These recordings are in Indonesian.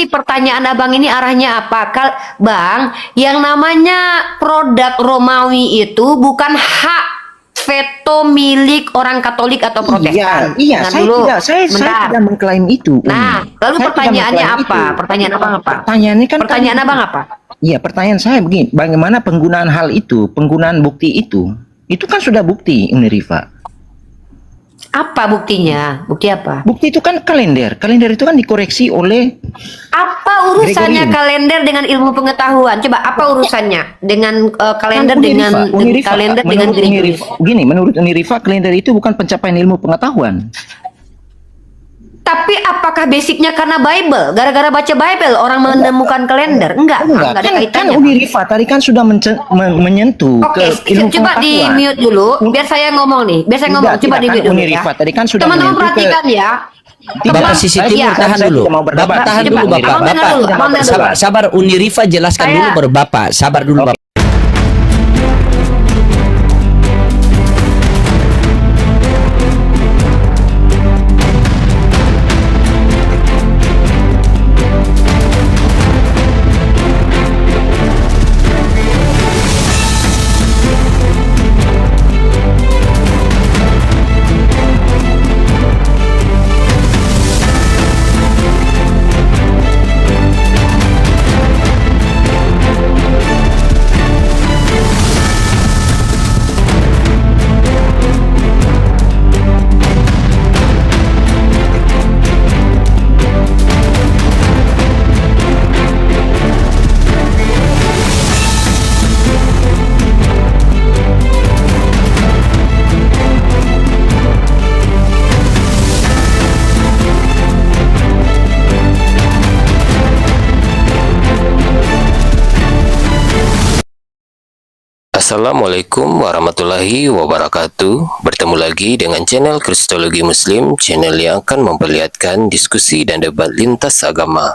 ini pertanyaan abang ini arahnya apa? Bang, yang namanya produk Romawi itu bukan hak veto milik orang Katolik atau Protestan. Iya, Nah, saya tidak mengklaim itu. Nah, lalu pertanyaannya apa? Pertanyaan abang apa? Pertanyaannya kan pertanyaan abang apa? Iya, pertanyaan saya begini, bagaimana penggunaan hal itu, penggunaan bukti itu kan sudah bukti, Uni Rifa. Apa buktinya? Bukti apa? Bukti itu kan kalender. Kalender itu kan dikoreksi oleh... Apa urusannya kalender dengan ilmu pengetahuan? Coba, apa urusannya dengan kalender dengan kalender dengan Gregorius? Begini, menurut Uni Rifa, kalender itu bukan pencapaian ilmu pengetahuan. Tapi apakah basicnya karena Bible? Gara-gara baca Bible orang menemukan kalender? Enggak ada kaitannya. Kan Uni Rifa tadi kan sudah menyentuh ke ilmu coba di mute dulu, biar saya ngomong nih. Biar saya ngomong, coba di mute dulu ya. Tadi kan sudah teman-teman perhatikan ya. Bapak Sisi Timur tahan dulu. Bapak tahan dulu, Bapak. Sabar, Uni Rifa jelaskan dulu baru Bapak. Sabar dulu, Bapak. Assalamualaikum warahmatullahi wabarakatuh. Bertemu lagi dengan channel Kristologi Muslim, channel yang akan memperlihatkan diskusi dan debat lintas agama.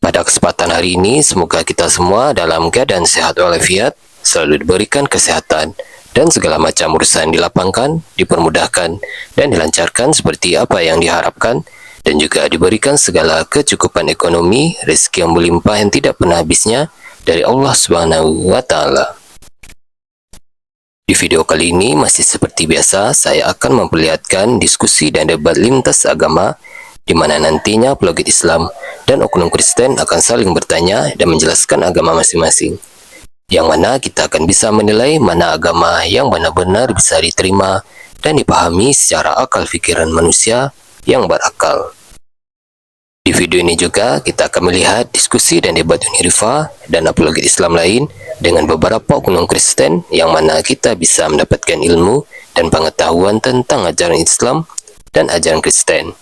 Pada kesempatan hari ini, semoga kita semua dalam keadaan sehat walafiat, selalu diberikan kesehatan, dan segala macam urusan dilapangkan, dipermudahkan, dan dilancarkan seperti apa yang diharapkan, dan juga diberikan segala kecukupan ekonomi, rezeki yang berlimpah yang tidak pernah habisnya dari Allah Subhanahu wa Ta'ala. Di video kali ini masih seperti biasa, saya akan memperlihatkan diskusi dan debat lintas agama di mana nantinya apologet Islam dan oknum Kristen akan saling bertanya dan menjelaskan agama masing-masing. Yang mana kita akan bisa menilai mana agama yang benar-benar bisa diterima dan dipahami secara akal pikiran manusia yang berakal. Di video ini juga kita akan melihat diskusi dan debat Uni Rifa dan apologet Islam lain dengan beberapa oknum Kristen yang mana kita bisa mendapatkan ilmu dan pengetahuan tentang ajaran Islam dan ajaran Kristen.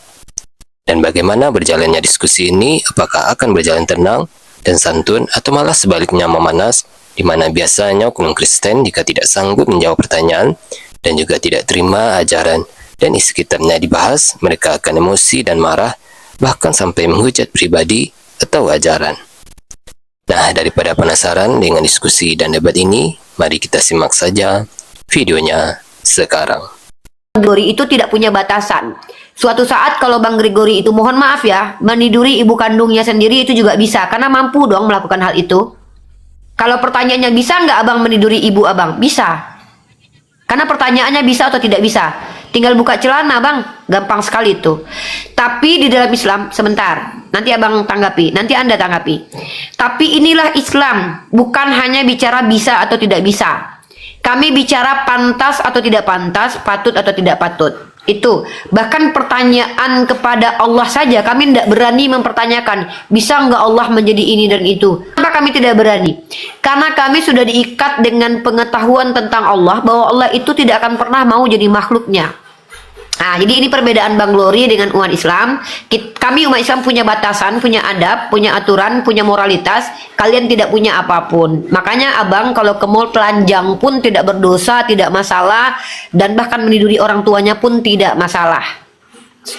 Dan bagaimana berjalannya diskusi ini, apakah akan berjalan tenang dan santun atau malah sebaliknya memanas, di mana biasanya oknum Kristen jika tidak sanggup menjawab pertanyaan dan juga tidak terima ajaran dan isi kitabnya dibahas, mereka akan emosi dan marah, bahkan sampai menghujat pribadi atau ajaran. Nah, daripada penasaran dengan diskusi dan debat ini, mari kita simak saja videonya sekarang. Grigori itu tidak punya batasan. Suatu saat kalau Bang Grigori itu, mohon maaf ya, meniduri ibu kandungnya sendiri itu juga bisa, karena mampu dong melakukan hal itu. Kalau pertanyaannya bisa nggak abang meniduri ibu abang? Bisa. Karena pertanyaannya bisa atau tidak bisa. Tinggal buka celana bang, gampang sekali itu. Tapi di dalam Islam, sebentar, nanti abang tanggapi, nanti anda tanggapi. Tapi inilah Islam, bukan hanya bicara bisa atau tidak bisa. Kami bicara pantas atau tidak pantas, patut atau tidak patut. Itu, bahkan pertanyaan kepada Allah saja kami tidak berani mempertanyakan, bisa nggak Allah menjadi ini dan itu. Kenapa kami tidak berani? Karena kami sudah diikat dengan pengetahuan tentang Allah, bahwa Allah itu tidak akan pernah mau jadi makhluknya. Nah, jadi ini perbedaan Bang Glory dengan umat Islam. Kami umat Islam punya batasan, punya adab, punya aturan, punya moralitas. Kalian tidak punya apapun. Makanya abang kalau ke mall telanjang pun tidak berdosa, tidak masalah. Dan bahkan meniduri orang tuanya pun tidak masalah.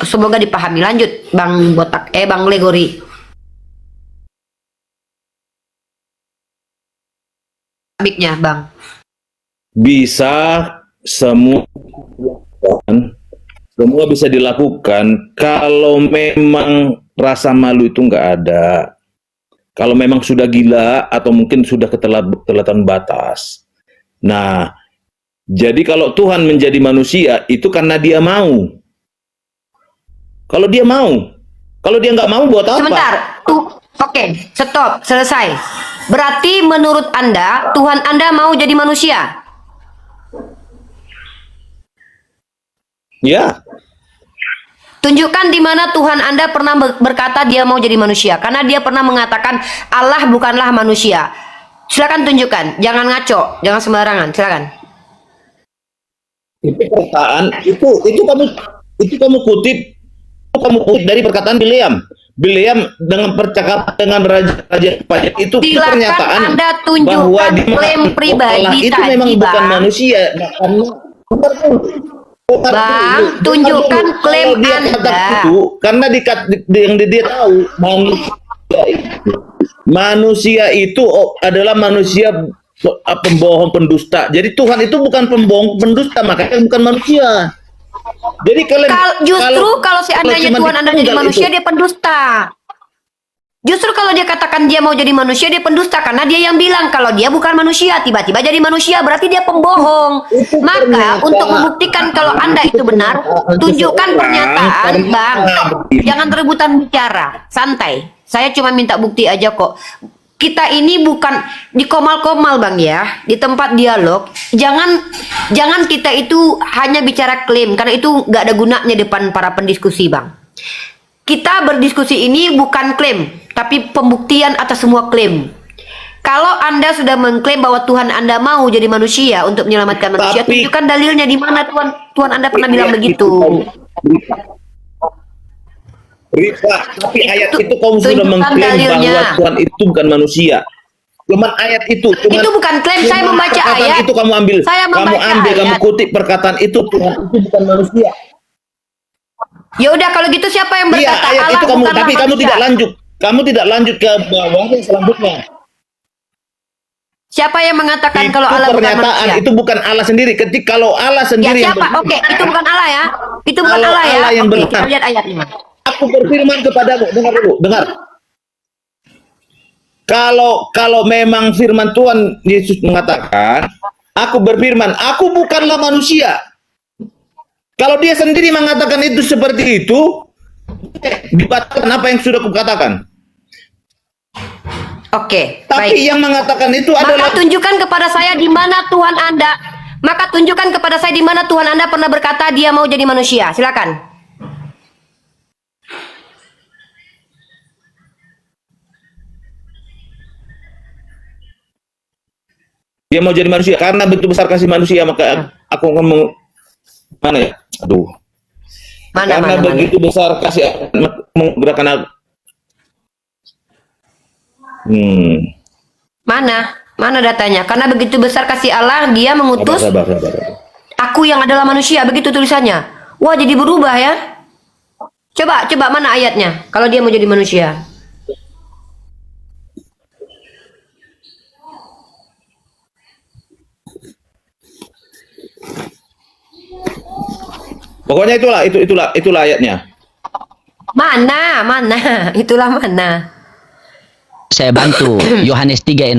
Semoga dipahami. Lanjut Bang Botak, Bang Gregory. Mic-nya Bang. Bisa semua bisa dilakukan kalau memang rasa malu itu nggak ada. Kalau memang sudah gila atau mungkin sudah ketelatan batas. Nah, jadi kalau Tuhan menjadi manusia itu karena dia mau. Kalau dia mau. Kalau dia nggak mau buat apa? Sebentar. Oke, stop, selesai. Berarti menurut Anda, Tuhan Anda mau jadi manusia? Ya. Tunjukkan di mana Tuhan Anda pernah berkata dia mau jadi manusia. Karena dia pernah mengatakan Allah bukanlah manusia. Silakan tunjukkan. Jangan ngaco, jangan sembarangan. Silakan. Itu perkataan itu kamu kutip dari perkataan Bileam. Bileam dengan percakapan dengan raja pajak itu Silakan pernyataan Anda tunjukkan bahwa klaim pribadi Allah itu tadi, memang bukan Bang. manusia. Bang, tunjukkan klaim kalau dia kata Anda. itu karena yang dia tahu manusia itu adalah manusia pembohong pendusta. Jadi Tuhan itu bukan pembohong pendusta, makanya bukan manusia. Jadi Justru kalau seandainya Tuhan Anda jadi manusia, dia pendusta. Justru kalau dia katakan dia mau jadi manusia, dia pendusta. Karena dia yang bilang kalau dia bukan manusia, tiba-tiba jadi manusia, berarti dia pembohong. Maka untuk membuktikan kalau Anda itu benar, tunjukkan pernyataan, Bang. Jangan rebutan bicara, santai. Saya cuma minta bukti aja kok. Kita ini bukan di komal-komal, Bang, ya, di tempat dialog. Jangan kita itu hanya bicara klaim, karena itu nggak ada gunanya depan para pendiskusi, Bang. Kita berdiskusi ini bukan klaim, tapi pembuktian atas semua klaim. Kalau Anda sudah mengklaim bahwa Tuhan Anda mau jadi manusia untuk menyelamatkan manusia, tunjukkan dalilnya di mana Tuhan Anda pernah bilang begitu. Rifa, tapi ayat itu kamu sudah mengklaim dalilnya. bahwa Tuhan itu bukan manusia. Cuman ayat itu. Itu bukan klaim, saya membaca ayat. Itu kamu ambil. Kamu kutip perkataan itu, Tuhan itu bukan manusia. Ya udah kalau gitu siapa yang Iya, berkata ayat Allah itu kamu, bukanlah tapi kamu manusia? tidak lanjut. Kamu tidak lanjut ke bawahnya selanjutnya. Siapa yang mengatakan Itu kalau Allah bukan pernyataan manusia? itu bukan Allah sendiri. Ketika kalau Allah Ya sendiri siapa? Oke, itu bukan Allah ya. Itu bukan Kalau Allah ya. Allah yang Oke, benar. kita lihat ayatnya. Aku berfirman kepadamu, dengar dulu, dengar. Kalau memang firman Tuhan Yesus mengatakan, aku berfirman, aku bukanlah manusia. Kalau dia sendiri mengatakan itu seperti itu, dibatalkan apa yang sudah kukatakan. Oke, Tapi baik. yang mengatakan itu adalah Maka tunjukkan kepada saya di mana Tuhan Anda. Maka tunjukkan kepada saya di mana Tuhan Anda pernah berkata dia mau jadi manusia. Silakan. dia mau jadi manusia karena begitu besar kasih manusia maka aku ngomong mana ya? Aduh. Karena begitu besar kasih menggerakkan aku. Mana datanya? Karena begitu besar kasih Allah, dia mengutus Sabar. aku yang adalah manusia, begitu tulisannya. Wah, jadi berubah ya. Coba mana ayatnya? Kalau dia mau jadi manusia. Pokoknya itulah ayatnya. Mana? Itulah mana? Saya bantu. Yohanes 3:16.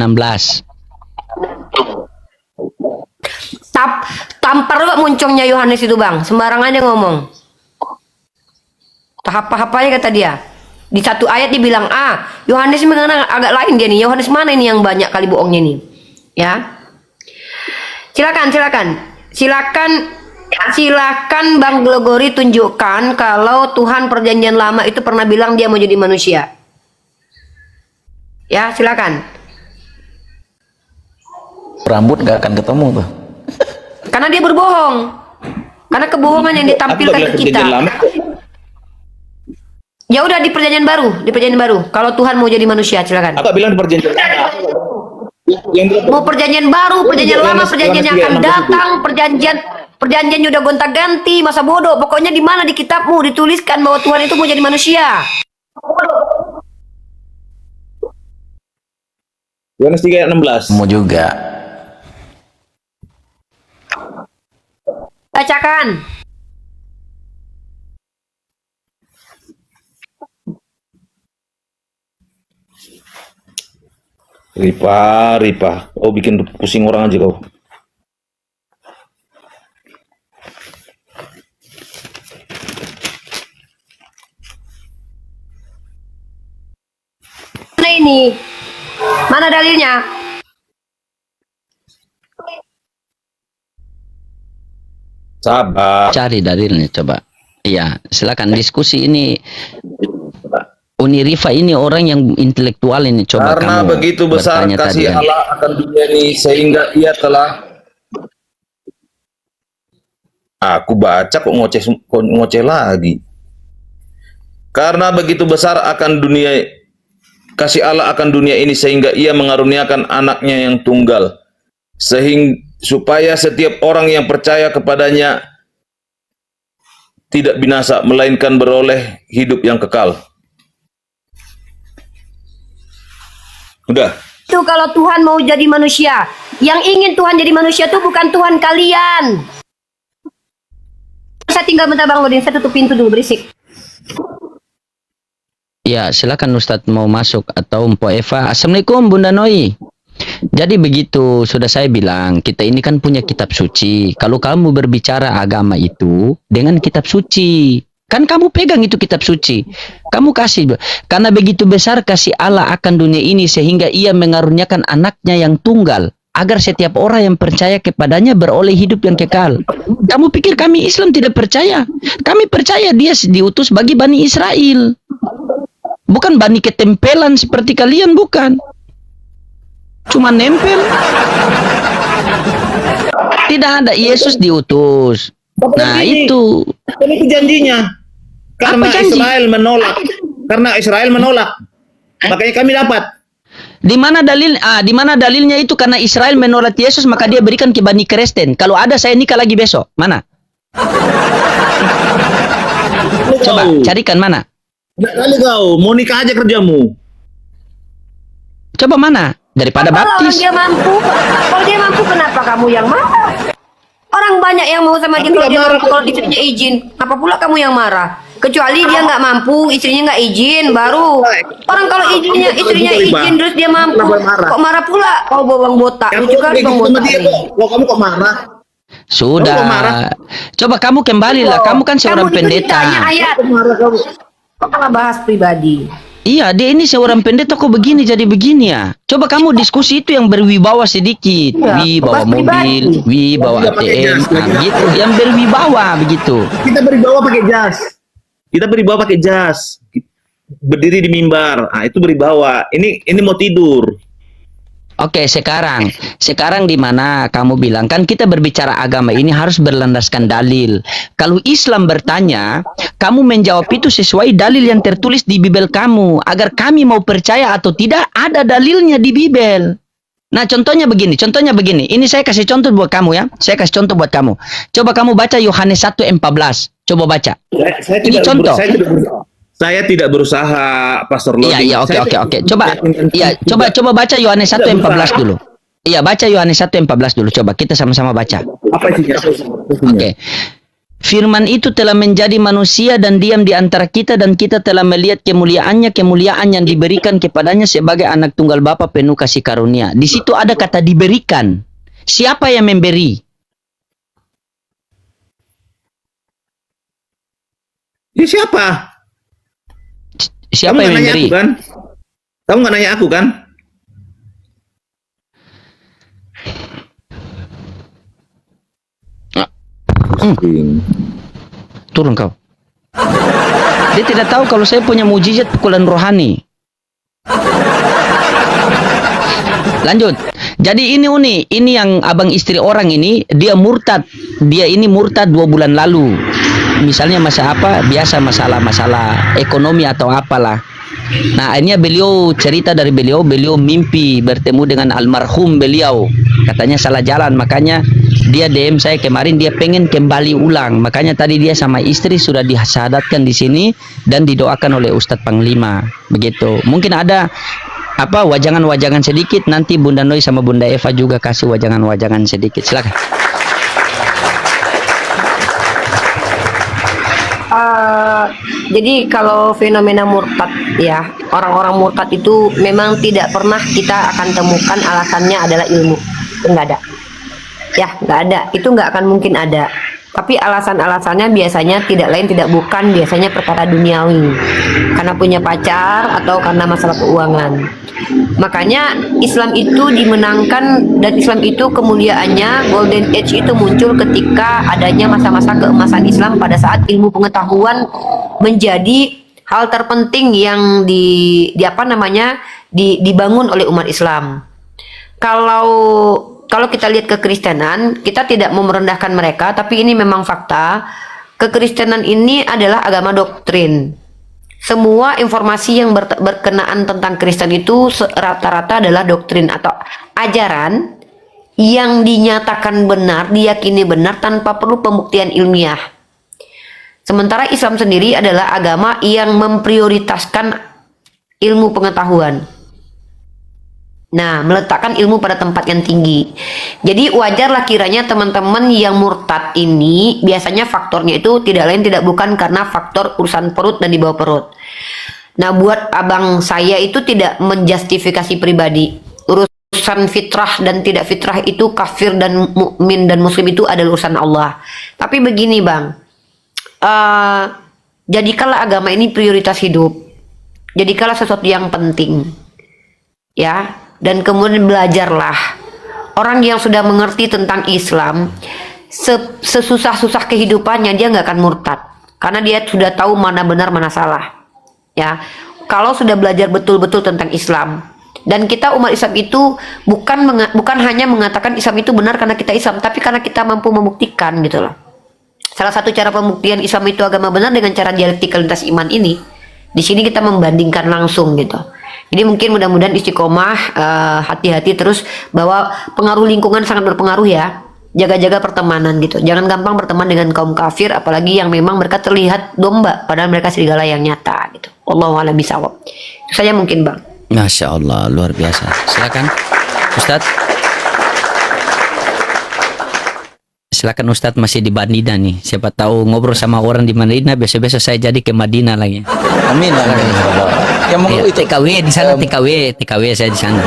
Tampar lo muncungnya Yohanes itu, Bang. Sembarangan aja ngomong. Tahap-tahapnya kata dia. Di satu ayat dibilang Yohanes mengenal agak lain dia nih. Yohanes mana ini yang banyak kali bohongnya nih? Ya. Silakan Bang Glogori tunjukkan kalau Tuhan Perjanjian Lama itu pernah bilang dia mau jadi manusia. Ya, silakan. Rambut gak akan ketemu tuh. Karena dia berbohong. Karena kebohongan yang ditampilkan ke kita. Ya udah di perjanjian baru, Kalau Tuhan mau jadi manusia, silakan. Apa bilang di perjanjian lama? Mau perjanjian baru, perjanjian lama, perjanjian yang akan datang, perjanjian udah gonta-ganti, masa bodoh. Pokoknya di mana di kitabmu dituliskan bahwa Tuhan itu mau jadi manusia. Yohanes 3:16. Mau juga. Bacakan. Rifa, oh bikin pusing orang aja kau. Mana ini? Mana dalilnya? Sabar. Cari dalilnya coba. Iya, silakan diskusi ini. Uni Rifa ini orang yang intelektual ini, coba Karena kamu begitu besar bertanya kasih tadi kan. Allah akan dunia ini sehingga ia telah. Aku baca kok ngoceh lagi. Karena begitu besar akan dunia kasih Allah akan dunia ini sehingga ia mengaruniakan anaknya yang tunggal, sehingga supaya setiap orang yang percaya kepadanya tidak binasa melainkan beroleh hidup yang kekal. Udah. Itu kalau Tuhan mau jadi manusia. Yang ingin Tuhan jadi manusia itu bukan Tuhan kalian. Saya tinggal bentar Bang Udin, saya tutup pintu dulu, berisik. Ya, silakan Ustadz mau masuk atau Mpo Eva. Assalamualaikum Bunda Noi. Jadi begitu, sudah saya bilang, kita ini kan punya kitab suci. Kalau kamu berbicara agama itu dengan kitab suci, kan kamu pegang itu kitab suci. Kamu kasih, karena begitu besar kasih Allah akan dunia ini sehingga ia mengaruniakan anaknya yang tunggal, agar setiap orang yang percaya kepadanya beroleh hidup yang kekal. Kamu pikir kami Islam tidak percaya? Kami percaya dia diutus bagi Bani Israel. Bukan Bani ketempelan seperti kalian, bukan. Cuma nempel. Tidak ada, Yesus diutus. Nah itu. Kan itu janjinya. Karena Apa janji? Israel menolak. Karena Israel menolak. Makanya kami dapat. Di mana dalilnya itu karena Israel menolak Yesus maka dia berikan ke Bani Kristen. Kalau ada saya nikah lagi besok. Mana? Coba carikan mana? Nggak kali kau, mau nikah aja kerjamu. Coba mana? Daripada baptis. Kalau dia mampu kenapa kamu yang marah? Orang banyak yang mau sama dia kalau dia mampu, kalau istrinya izin. Apa pula kamu yang marah? Kecuali dia nggak mampu, istrinya nggak izin, baru orang kalau istrinya izin terus dia mampu, kok marah pula? Kau bawang botak, lucu kali bawang botak. Kamu kok marah? Sudah. Coba kamu kembalilah. Kamu kan seorang pendeta. Ayat. Kok malah bahas pribadi? Iya, dia ini seorang pendeta kok begini jadi begini ya. Coba kamu diskusi itu yang berwibawa sedikit. Bawa mobil, bawa ATM, begitu. Yang berwibawa begitu. Kita berwibawa pakai jas. Berdiri di mimbar. Ah, itu berwibawa. Ini mau tidur. Oke, sekarang di mana kamu bilang kan kita berbicara agama ini harus berlandaskan dalil. Kalau Islam bertanya, kamu menjawab itu sesuai dalil yang tertulis di Bibel kamu. Agar kami mau percaya atau tidak, ada dalilnya di Bibel. Nah, contohnya begini. Ini saya kasih contoh buat kamu ya. Coba kamu baca Yohanes 1:14. Coba baca. Ini contoh. Saya tidak berusaha, Pastor Lodi. Iya, oke. Coba baca Yohanes 1:14 dulu. Iya, baca Yohanes 1:14 dulu. Coba kita sama-sama baca. Apa isinya? Oke. Firman itu telah menjadi manusia dan diam di antara kita dan kita telah melihat kemuliaan yang diberikan kepadanya sebagai anak tunggal Bapa penuh kasih karunia. Di situ ada kata diberikan. Siapa yang memberi? Ya siapa? Siapa yang memberi? Kamu nggak nanya aku kan? Turun kau. Dia tidak tahu kalau saya punya mujizat pukulan rohani. Lanjut. Jadi ini yang abang istri orang ini, dia murtad. Dia ini murtad 2 bulan lalu. Misalnya biasa masalah ekonomi atau apalah. Nah, akhirnya beliau cerita dari beliau mimpi bertemu dengan almarhum beliau. Katanya salah jalan, makanya dia DM saya kemarin, dia pengen kembali ulang. Makanya tadi dia sama istri sudah disahadatkan di sini dan didoakan oleh Ustadz Panglima. Begitu. Mungkin ada wajangan-wajangan sedikit, nanti Bunda Noi sama Bunda Eva juga kasih wajangan-wajangan sedikit. Silakan. Jadi kalau fenomena murtad ya, orang-orang murtad itu memang tidak pernah kita akan temukan alasannya adalah ilmu. Itu nggak ada. Ya, nggak ada. Itu nggak akan mungkin ada. Tapi alasan-alasannya biasanya tidak lain tidak bukan biasanya perkara duniawi. Karena punya pacar atau karena masalah keuangan. Makanya Islam itu dimenangkan dan Islam itu kemuliaannya Golden Age itu muncul ketika adanya masa-masa keemasan Islam pada saat ilmu pengetahuan menjadi hal terpenting yang dibangun oleh umat Islam. Kalau kita lihat kekristenan, kita tidak mau merendahkan mereka, tapi ini memang fakta. Kekristenan ini adalah agama doktrin. Semua informasi yang berkenaan tentang Kristen itu rata-rata adalah doktrin atau ajaran yang dinyatakan benar, diyakini benar tanpa perlu pembuktian ilmiah. Sementara Islam sendiri adalah agama yang memprioritaskan ilmu pengetahuan. Nah, meletakkan ilmu pada tempat yang tinggi. Jadi wajarlah kiranya teman-teman yang murtad ini biasanya faktornya itu tidak lain tidak bukan karena faktor urusan perut dan di bawah perut. Nah, buat abang saya itu tidak menjustifikasi pribadi. Urusan fitrah dan tidak fitrah itu kafir dan mukmin dan muslim itu adalah urusan Allah. Tapi begini bang, jadikanlah agama ini prioritas hidup. Jadikanlah sesuatu yang penting. Ya. Dan kemudian belajarlah. Orang yang sudah mengerti tentang Islam, sesusah-susah kehidupannya dia nggak akan murtad, karena dia sudah tahu mana benar mana salah. Ya, kalau sudah belajar betul-betul tentang Islam. Dan kita umat Islam itu bukan hanya mengatakan Islam itu benar karena kita Islam, tapi karena kita mampu membuktikan gitu loh. Salah satu cara pembuktian Islam itu agama benar dengan cara dialektika lintas iman ini. Di sini kita membandingkan langsung gitu. Jadi mungkin mudah-mudahan istiqomah, hati-hati terus bahwa pengaruh lingkungan sangat berpengaruh ya. Jaga-jaga pertemanan gitu. Jangan gampang berteman dengan kaum kafir, apalagi yang memang mereka terlihat domba, padahal mereka serigala yang nyata gitu. Wallahu a'lam bishawab. Itu saja mungkin bang. Masya Allah, luar biasa. Silakan, Ustadz. Silakan Ustadz, masih di Madinah nih. Siapa tahu ngobrol sama orang di Madinah, biasa-biasa saya jadi ke Madinah lagi. Amin. Yang mau Ya, itu TKW di sana, TKW saya di sana.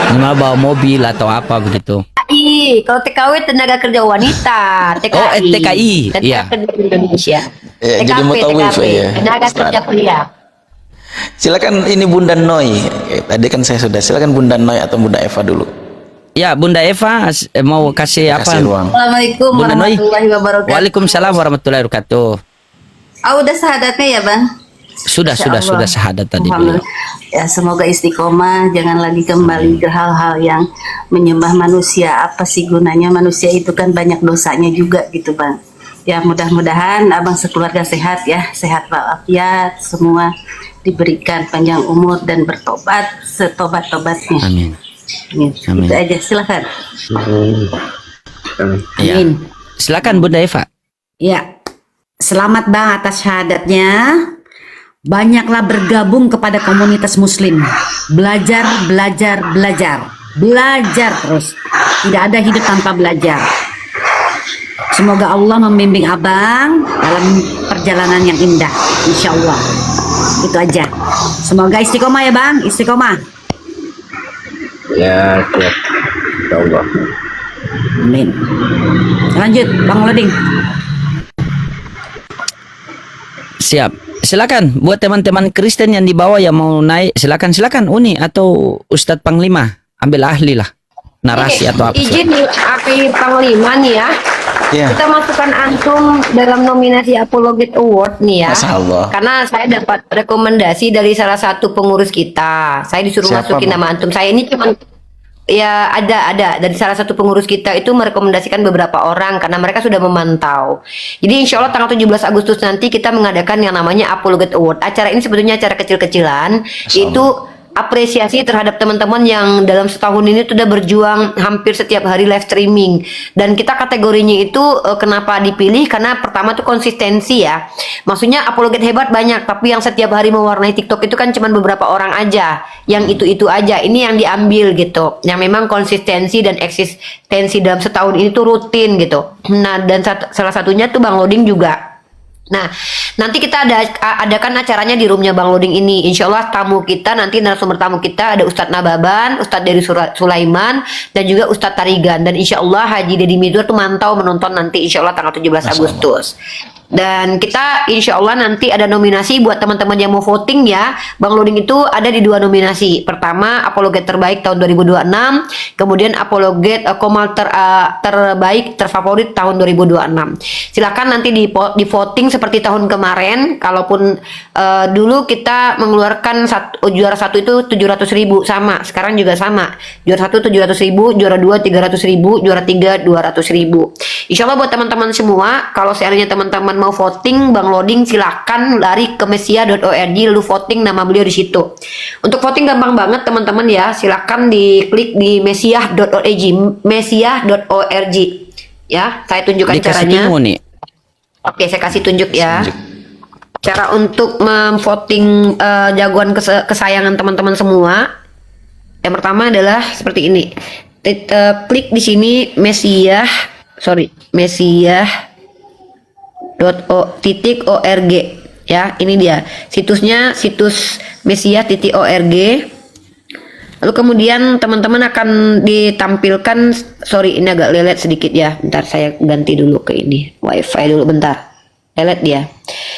Ini mah bawa mobil atau apa begitu. TKI, kalau TKW tenaga kerja wanita, TKI. Oh, TKI, Tenaga iya. kerja Indonesia. jadi TKP, mutawif TKP, ya. tenaga kerja pria. Silakan ini Bunda Noi. Tadi kan saya sudah. Silakan Bunda Noi atau Bunda Eva dulu. Ya, Bunda Eva mau kasih apa? Kasih ruang. Assalamualaikum Bunda Noi. warahmatullahi wabarakatuh. Waalaikumsalam warahmatullahi wabarakatuh. Udah sahadatnya ya bang? Sudah Masya Allah. syahadat tadi. Alhamdulillah. Ya semoga istiqomah, jangan lagi kembali ke hal-hal yang menyembah manusia. Apa sih gunanya manusia itu kan banyak dosanya juga gitu bang. Ya mudah-mudahan abang sekeluarga sehat ya, sehat walafiat, semua diberikan panjang umur dan bertobat setobat-tobatnya. Amin. Amin. Amin. Itu aja, silakan. Ya. Amin. Silakan Bunda Eva. Ya, selamat bang atas syahadatnya. Banyaklah bergabung kepada komunitas muslim. Belajar terus. Tidak ada hidup tanpa belajar. Semoga Allah membimbing abang dalam perjalanan yang indah, insya Allah. Itu aja. Semoga istiqomah ya bang, istiqomah. Ya, siap. Insyaallah. Amin. Lanjut, Bang Loding. Siap. Silakan buat teman-teman Kristen yang di bawah yang mau naik, silakan Uni atau Ustadz Panglima, ambil ahli lah. Narasi atau apa. Izin API Panglima nih ya. Ya. Kita masukkan antum dalam nominasi Apologet Award nih ya. Masya Allah. Karena saya dapat rekomendasi dari salah satu pengurus kita. Saya disuruh Siapa, masukin Bu? nama antum. Saya ini cuma ya ada dari salah satu pengurus kita itu merekomendasikan beberapa orang karena mereka sudah memantau. Jadi insya Allah tanggal 17 Agustus nanti kita mengadakan yang namanya Apologet Award. Acara ini sebetulnya acara kecil-kecilan, itu apresiasi terhadap teman-teman yang dalam setahun ini sudah berjuang hampir setiap hari live streaming. Dan kita kategorinya itu kenapa dipilih, karena pertama tuh konsistensi ya. Maksudnya apologet hebat banyak, tapi yang setiap hari mewarnai TikTok itu kan cuma beberapa orang aja, yang itu aja. Ini yang diambil gitu, yang memang konsistensi dan eksistensi dalam setahun ini tuh rutin gitu. Nah, dan salah satunya tuh Bang Loding juga Nah, nanti kita adakan acaranya di roomnya Bang Loding ini. Insya Allah tamu kita nanti, narasumber tamu kita ada Ustadz Nababan, Ustadz dari Sulaiman, dan juga Ustadz Tarigan. Dan insya Allah Haji Deddy Mizwar tuh mantau menonton nanti insya Allah tanggal 17 Agustus. Dan kita insya Allah nanti ada nominasi buat teman-teman yang mau voting ya. Bang Loding itu ada di 2 nominasi. Pertama, apologet terbaik tahun 2026. Kemudian apologet komal terbaik terfavorit tahun 2026. Silakan nanti di voting seperti tahun kemarin. Kalaupun dulu kita mengeluarkan juara 1 itu 700.000 sama. Sekarang juga sama. Juara 1 700.000, juara 2 300.000, juara 3 200.000. Insya Allah buat teman-teman semua, kalau seandainya teman-teman mau voting Bang Loding, silakan lari ke mesia.org lalu voting nama beliau di situ. Untuk voting gampang banget teman-teman ya, silakan diklik di mesia.org, mesia.org ya. Saya tunjukkan Dikasih caranya. tunggu nih. Oke, saya kasih tunjuk ya. Cara untuk memvoting jagoan kesayangan teman-teman semua. Yang pertama adalah seperti ini. Klik di sini mesia.org ya, ini dia situsnya, situs mesia.org. Lalu kemudian teman-teman akan ditampilkan, sorry ini agak lelet sedikit ya, bentar saya ganti dulu ke ini wifi dulu bentar, lelet dia.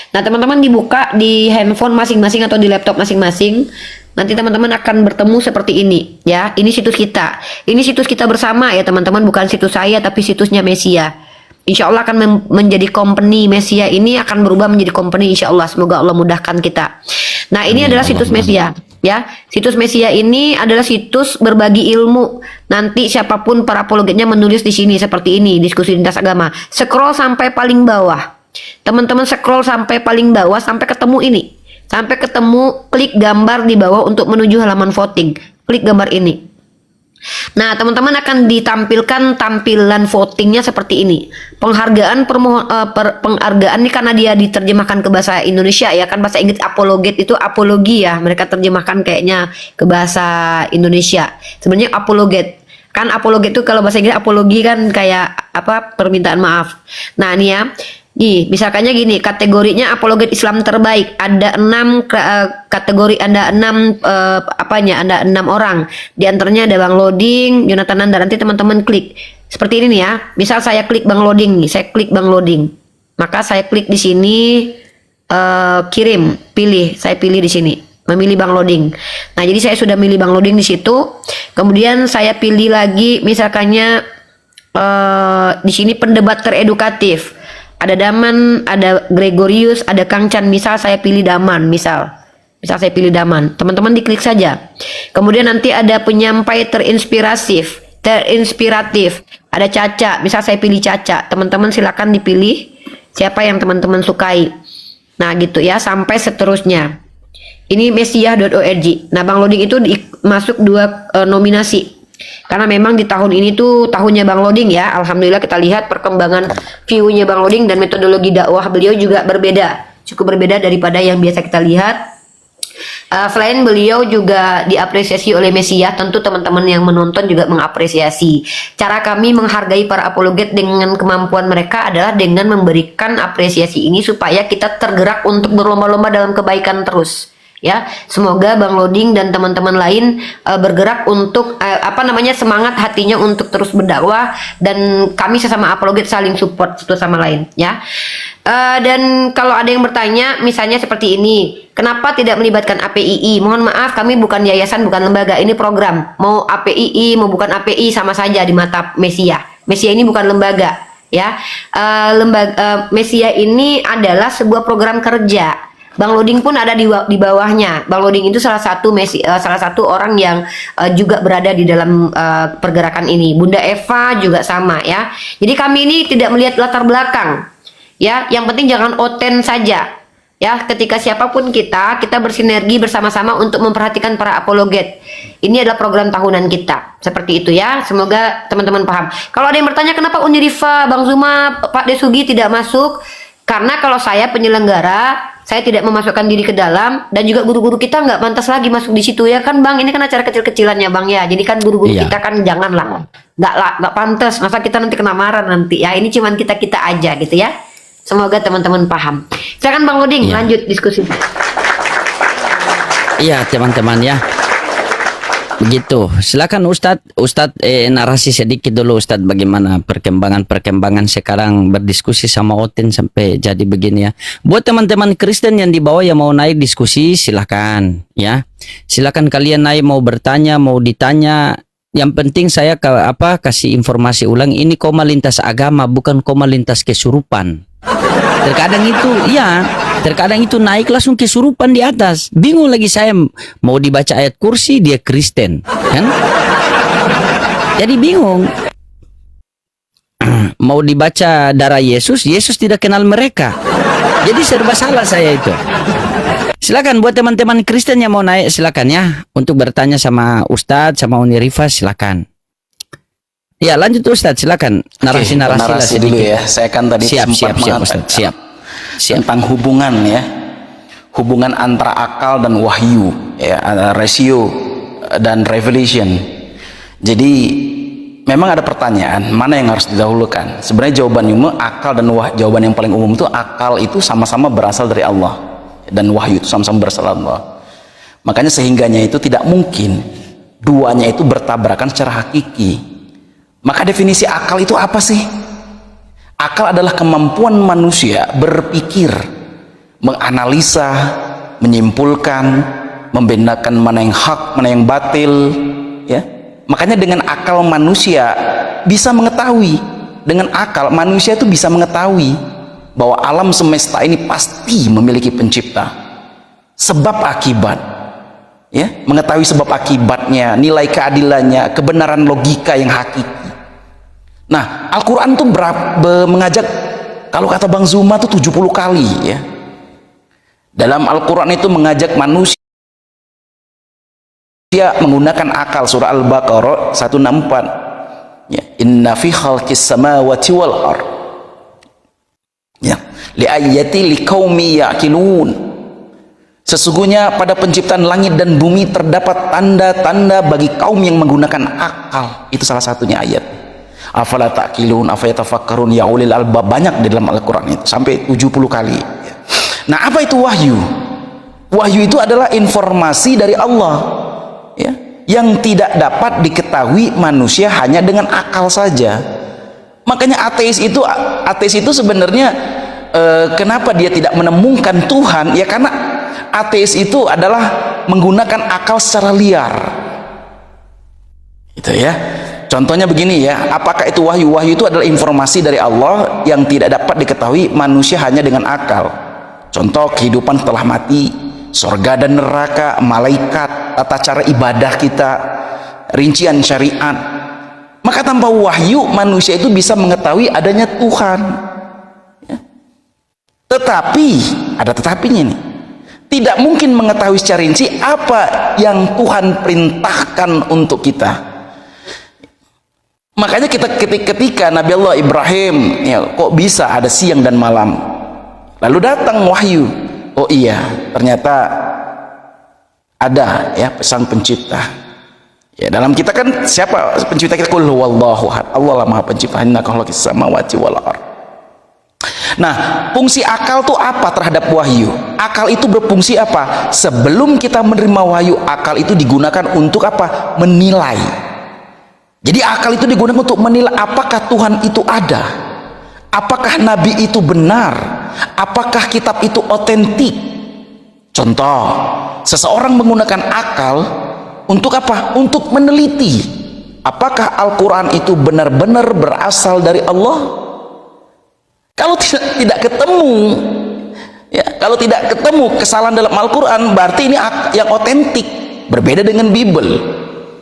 Nah teman-teman dibuka di handphone masing-masing atau di laptop masing-masing, nanti teman-teman akan bertemu seperti ini ya. Ini situs kita, ini situs kita bersama ya teman-teman, bukan situs saya tapi situsnya Mesia. Insya Allah akan menjadi company Mesia, ini akan berubah menjadi company insya Allah. Semoga Allah mudahkan kita. Nah ini adalah situs Mesia ya. Situs Mesia ini adalah situs berbagi ilmu. Nanti siapapun para apologetnya menulis di sini seperti ini, diskusi lintas agama. Scroll sampai paling bawah. Teman-teman scroll sampai paling bawah sampai ketemu ini. Sampai ketemu klik gambar di bawah untuk menuju halaman voting. Klik gambar ini. Nah, teman-teman akan ditampilkan tampilan votingnya seperti ini. Penghargaan penghargaan ini karena dia diterjemahkan ke bahasa Indonesia ya, kan bahasa Inggris apologet itu apologi ya. Mereka terjemahkan kayaknya ke bahasa Indonesia. Sebenarnya apologet. Kan apologet itu kalau bahasa Inggris apologi kan kayak apa? Permintaan maaf. Nah, ini ya. Nih, misalkannya gini, kategorinya apologet Islam terbaik. Ada 6 kategori, ada 6 ada 6 orang. Di antaranya ada Bang Loding, Jonathan Nanda. Nanti teman-teman klik. Seperti ini nih ya. Misal saya klik Bang Loding nih, saya klik Bang Loding. Maka saya klik di sini kirim, pilih. Saya pilih di sini, memilih Bang Loding. Nah, jadi saya sudah milih Bang Loding di situ. Kemudian saya pilih lagi misalkannya di sini pendebat teredukatif. Ada Daman, ada Gregorius, ada Kang Chan. Misal saya pilih Daman, misal saya pilih Daman. Teman-teman diklik saja. Kemudian nanti ada penyampai terinspiratif. Ada Caca, misal saya pilih Caca. Teman-teman silakan dipilih siapa yang teman-teman sukai. Nah, gitu ya, sampai seterusnya. Ini mesia.org. Nah, Bang Loding itu masuk 2 nominasi. Karena memang di tahun ini tuh tahunnya Bang Loding ya. Alhamdulillah kita lihat perkembangan view-nya Bang Loding dan metodologi dakwah beliau juga berbeda. Cukup berbeda daripada yang biasa kita lihat. Selain beliau juga diapresiasi oleh Mesia, tentu teman-teman yang menonton juga mengapresiasi. Cara kami menghargai para apologet dengan kemampuan mereka adalah dengan memberikan apresiasi ini supaya kita tergerak untuk berlomba-lomba dalam kebaikan terus. Ya, semoga Bang Loding dan teman-teman lain bergerak untuk semangat hatinya untuk terus berdakwah, dan kami sesama apologet saling support satu sama lain ya. Dan kalau ada yang bertanya misalnya seperti ini, kenapa tidak melibatkan APII? Mohon maaf, kami bukan yayasan, bukan lembaga, ini program. Mau APII mau bukan API sama saja di mata Mesia. Mesia ini bukan lembaga ya. Mesia ini adalah sebuah program kerja. Bang Loding pun ada di bawahnya. Bang Loding itu salah satu orang yang juga berada di dalam pergerakan ini. Bunda Eva juga sama ya. Jadi kami ini tidak melihat latar belakang. Ya, yang penting jangan oten saja. Ya, ketika siapapun kita bersinergi bersama-sama untuk memperhatikan para apologet. Ini adalah program tahunan kita. Seperti itu ya. Semoga teman-teman paham. Kalau ada yang bertanya kenapa Unirifa, Bang Zuma, Pak Desugi tidak masuk? Karena kalau saya penyelenggara, saya tidak memasukkan diri ke dalam, dan juga guru-guru kita nggak pantas lagi masuk di situ ya kan Bang. Ini kan acara kecil-kecilannya Bang ya. Jadi kan guru-guru kita kan janganlah, nggak pantas. Masa kita nanti kena marah nanti ya. Ini cuman kita aja gitu ya. Semoga teman-teman paham. Silakan Bang Luding, Iya. lanjut diskusi. Iya teman-teman ya. Begitu. Silakan Ustadz narasi sedikit dulu Ustadz, bagaimana perkembangan sekarang berdiskusi sama Otin sampai jadi begini ya. Buat teman-teman Kristen yang di bawah yang mau naik diskusi, silakan ya. Silakan kalian naik, mau bertanya, mau ditanya. Yang penting saya kasih informasi ulang, ini koma lintas agama, bukan koma lintas kesurupan. Terkadang itu naik langsung kesurupan di atas. Bingung lagi saya, mau dibaca ayat kursi dia Kristen, kan? Jadi bingung. Mau dibaca darah Yesus, Yesus tidak kenal mereka. Jadi serba salah saya itu. Silakan buat teman-teman Kristen yang mau naik, silakan ya untuk bertanya sama Ustadz, sama Uni Rifa, silakan. Ya lanjut Ustadz, silakan narasi-narasi lah Narasi dulu sedikit. ya. Saya kan tadi Siap mengatakan Ustadz, siap. tentang hubungan ya, hubungan antara akal dan wahyu ya, ratio dan revelation. Jadi memang ada pertanyaan mana yang harus didahulukan. Sebenarnya jawaban jawaban yang paling umum itu akal itu sama-sama berasal dari Allah dan wahyu itu sama-sama berasal dari Allah. Makanya sehingganya itu tidak mungkin duanya itu bertabrakan secara hakiki. Maka definisi akal itu apa sih? Akal adalah kemampuan manusia berpikir, menganalisa, menyimpulkan, membedakan mana yang hak, mana yang batil, ya. Makanya dengan akal manusia bisa mengetahui, dengan akal manusia itu bisa mengetahui bahwa alam semesta ini pasti memiliki pencipta. Sebab akibat, ya, mengetahui sebab akibatnya, nilai keadilannya, kebenaran logika yang hakiki. Nah, Al-Quran tuh mengajak, kalau kata Bang Zuma tuh 70 kali ya. Dalam Al-Quran itu mengajak manusia menggunakan akal. Surah Al-Baqarah 164 ya, inna fi khalqis samawati wal ard ya li ayati liqaumi yaqilun. Sesungguhnya pada penciptaan langit dan bumi terdapat tanda-tanda bagi kaum yang menggunakan akal. Itu salah satunya ayat. Afala ta'qilun afayatafakkarun ya ulil albab, banyak di dalam Al-Quran itu sampai 70 kali. Nah, apa itu wahyu? Wahyu itu adalah informasi dari Allah ya, yang tidak dapat diketahui manusia hanya dengan akal saja. Makanya ateis itu sebenarnya kenapa dia tidak menemukan Tuhan? Ya karena ateis itu adalah menggunakan akal secara liar. Itu ya. Contohnya begini ya, apakah itu wahyu? Wahyu itu adalah informasi dari Allah yang tidak dapat diketahui manusia hanya dengan akal. Contoh kehidupan setelah mati, surga dan neraka, malaikat, tata cara ibadah kita, rincian syariat. Maka tanpa wahyu manusia itu bisa mengetahui adanya Tuhan ya. Tetapi ada tetapinya nih, tidak mungkin mengetahui secara rinci apa yang Tuhan perintahkan untuk kita. Makanya ketika Nabi Allah Ibrahim ya, kok bisa ada siang dan malam, lalu datang wahyu, oh iya ternyata ada ya sang pencipta ya. Dalam kita kan siapa pencipta kita? Qul huwallahu ahad, Allah lah maha pencipta, inna khalaqis samawati wal ard. Nah, fungsi akal itu apa terhadap wahyu? Akal itu berfungsi apa? Sebelum kita menerima wahyu, akal itu digunakan untuk apa? Menilai. Jadi akal itu digunakan untuk menilai apakah Tuhan itu ada, apakah Nabi itu benar, apakah kitab itu otentik. Contoh, seseorang menggunakan akal untuk apa? Untuk meneliti apakah Al-Quran itu benar-benar berasal dari Allah. Kalau tidak ketemu ya, kalau tidak ketemu kesalahan dalam Al-Quran, berarti ini yang otentik, berbeda dengan Bible.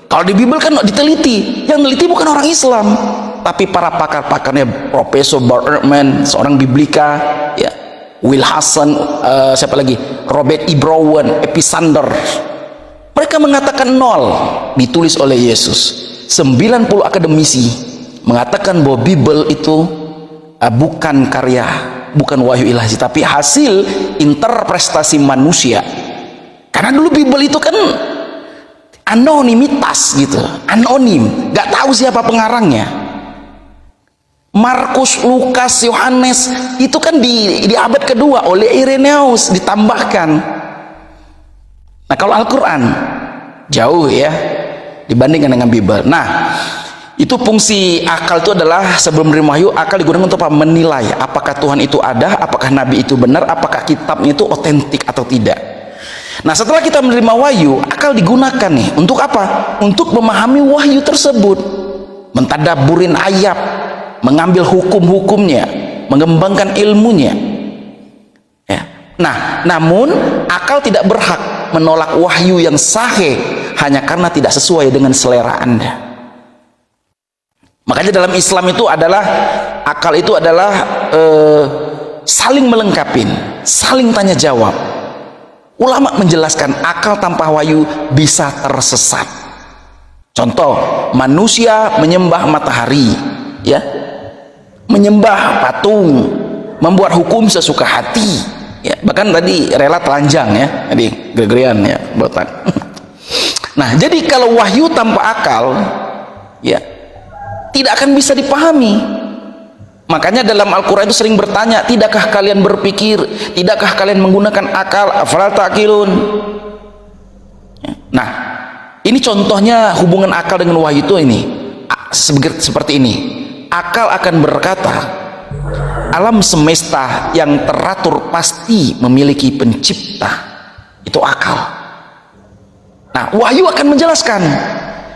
Kalau di Bible kan diteliti, yang neliti bukan orang Islam, tapi para pakar-pakarnya, Profesor Bart Ehrman, seorang biblika, ya, Will Hassan, siapa lagi, Robert E. Brown, Episander. Mereka mengatakan 0 ditulis oleh Yesus. 90 akademisi mengatakan bahwa Bible itu bukan karya, bukan wahyu ilahi, tapi hasil interpretasi manusia. Karena dulu Bible itu kan anonimitas gitu, anonim, nggak tahu siapa pengarangnya. Markus, Lukas, Yohanes itu kan di abad kedua oleh Irenaeus ditambahkan. Nah kalau Al-Quran jauh ya dibandingkan dengan Bible. Nah itu fungsi akal itu adalah sebelum menerima wahyu, akal digunakan untuk apa? Menilai apakah Tuhan itu ada, apakah Nabi itu benar, apakah kitabnya itu otentik atau tidak. Nah setelah kita menerima wahyu, akal digunakan nih untuk apa? Untuk memahami wahyu tersebut, mentadaburin ayat, mengambil hukum-hukumnya, mengembangkan ilmunya ya. Nah namun akal tidak berhak menolak wahyu yang sahih hanya karena tidak sesuai dengan selera Anda. Makanya dalam Islam itu adalah akal itu adalah saling melengkapi, saling tanya jawab. Ulama menjelaskan akal tanpa wahyu bisa tersesat. Contoh, manusia menyembah matahari, ya, menyembah patung, membuat hukum sesuka hati, ya, bahkan tadi rela telanjang ya, tadi Gregorian ya, botak. Nah, jadi kalau wahyu tanpa akal, ya, tidak akan bisa dipahami. Makanya dalam Al-Quran itu sering bertanya, tidakkah kalian berpikir, tidakkah kalian menggunakan akal, afala ta'qilun? Nah, ini contohnya hubungan akal dengan wahyu itu ini seperti ini. Akal akan berkata, alam semesta yang teratur pasti memiliki pencipta, itu akal. Nah, wahyu akan menjelaskan,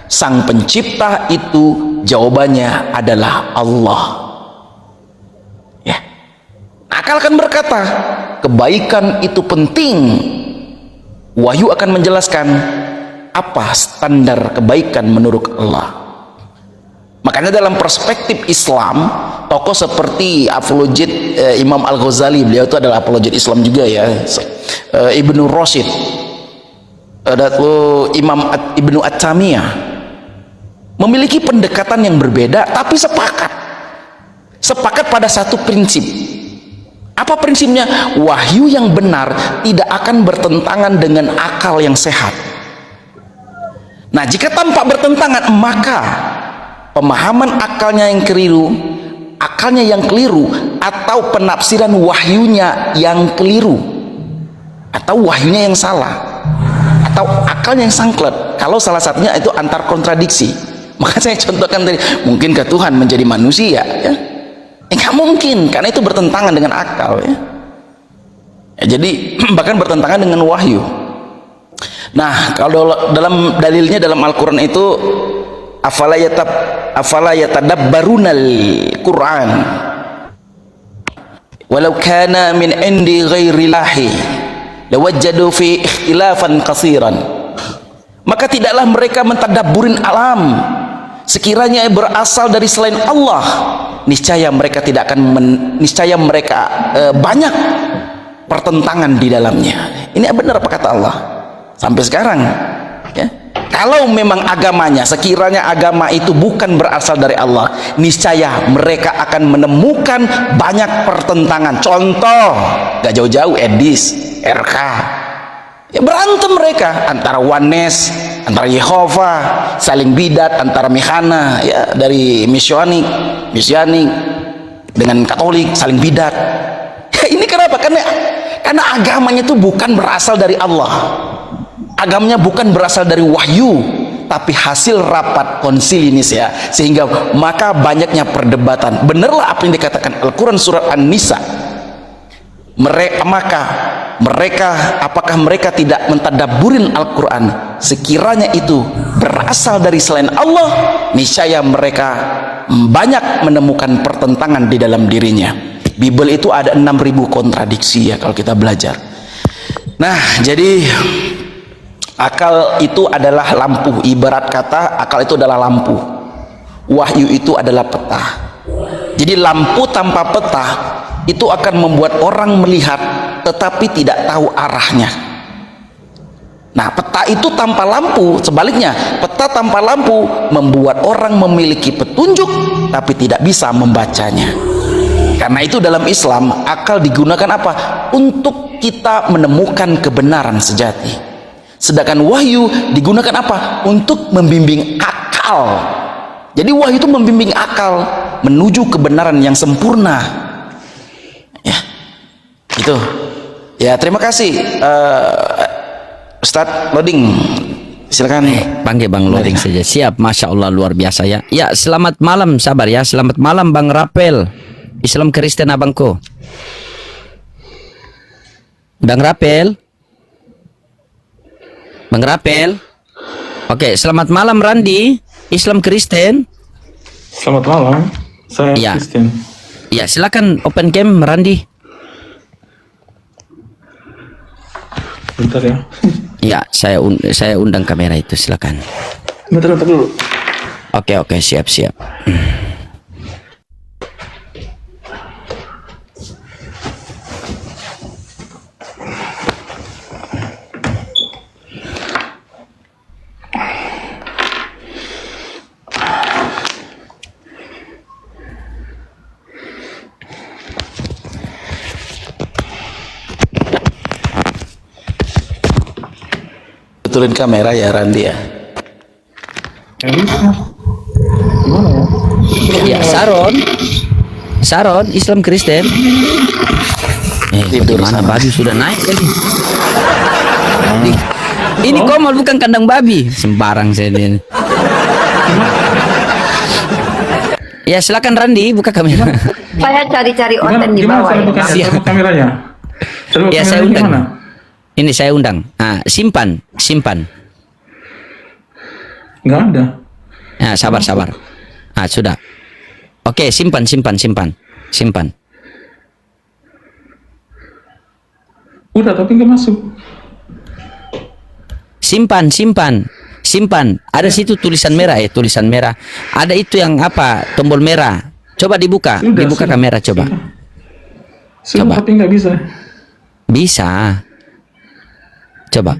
sang pencipta itu jawabannya adalah Allah. Ya. Akal akan berkata, kebaikan itu penting. Wahyu akan menjelaskan apa standar kebaikan menurut Allah. Makanya dalam perspektif Islam, tokoh seperti apologet Imam Al-Ghazali, beliau itu adalah apologet Islam juga ya, Ibnu Rashid, Imam Ibnu At-Tamiyah, memiliki pendekatan yang berbeda tapi sepakat pada satu prinsip. Apa prinsipnya? Wahyu yang benar tidak akan bertentangan dengan akal yang sehat. Nah, jika tampak bertentangan, maka pemahaman akalnya yang keliru, atau penafsiran wahyunya yang keliru, atau wahyunya yang salah, atau akalnya yang sangklet. Kalau salah satunya itu antar kontradiksi. Maka saya contohkan tadi, mungkinkah Tuhan menjadi manusia? Ya, nggak mungkin, karena itu bertentangan dengan akal. Ya, jadi bahkan bertentangan dengan wahyu. Nah, kalau dalam dalilnya dalam Al-Quran itu afala yatadabbarunal Quran walau kana min indi ghairillahi lawajjadu fi ikhtilafan katsiran. Maka tidaklah mereka mentadabburin alam, sekiranya berasal dari selain Allah, niscaya mereka banyak pertentangan di dalamnya. Ini benar apa kata Allah sampai sekarang ya. Kalau memang agamanya, sekiranya agama itu bukan berasal dari Allah, niscaya mereka akan menemukan banyak pertentangan. Contoh, gak jauh-jauh Edis, RK, ya, berantem mereka antara Oneness, antara Yehova, saling bidat antara Mehana ya, dari Mesianik dengan Katolik saling bidat. Ya, ini kenapa? Karena agamanya itu bukan berasal dari Allah. Agamanya bukan berasal dari wahyu, tapi hasil rapat konsili Nicea, sehingga maka banyaknya perdebatan. Benarlah apa yang dikatakan Al-Quran surat An-Nisa. Apakah mereka tidak mentadabburin Al-Quran? Sekiranya itu berasal dari selain Allah, niscaya mereka banyak menemukan pertentangan di dalam dirinya. Bible itu ada 6.000 kontradiksi ya kalau kita belajar. Nah, jadi akal itu adalah lampu. Ibarat kata akal itu adalah lampu, wahyu itu adalah peta. Jadi lampu tanpa peta itu akan membuat orang melihat tetapi tidak tahu arahnya. Nah, peta itu tanpa lampu, sebaliknya peta tanpa lampu membuat orang memiliki petunjuk tapi tidak bisa membacanya. Karena itu dalam Islam akal digunakan apa? Untuk kita menemukan kebenaran sejati. Sedangkan wahyu digunakan apa? Untuk membimbing akal. Jadi wahyu itu membimbing akal. menuju kebenaran yang sempurna. Ya, itu. Ya, terima kasih Ustadz Loding. Silakan. Panggil Bang Loring saja. Siap, Masya Allah, luar biasa ya. Ya, selamat malam, sabar ya. Selamat malam Bang Rapel, Islam Kristen abangku. Bang Rapel. Bang Rapel. Oke, selamat malam Randi, Islam Kristen. Selamat malam, saya Ya. Kristen. Ya, silakan open cam Randi. Bentar ya. Ya, saya undang kamera itu, silakan. Bentar dulu. Oke, siap. Betulin kamera ya Randi ya. Ya bisa. Gimana ya? Ya, Saron, Islam Kristen. Tidur Bagaimana sana. babi sudah naik kali. Ini Komal bukan kandang babi. Sembarang saya ini. Ya, silakan Randi buka kamera. Saya cari-cari konten di Gimana bawah saya ya. buka Bang. Siap. kameranya? Saya buka Ya, saya kameranya undang. gimana? Ini saya undang. Simpan. Nggak ada. Ya, sabar. Sudah. Oke, simpan. Udah, tapi nggak masuk. Simpan. Ada situ tulisan merah. Ada itu yang apa? Tombol merah. Coba dibuka. Dibuka Sudah. kamera coba. Sudah, Coba. tapi nggak bisa. Bisa. Coba.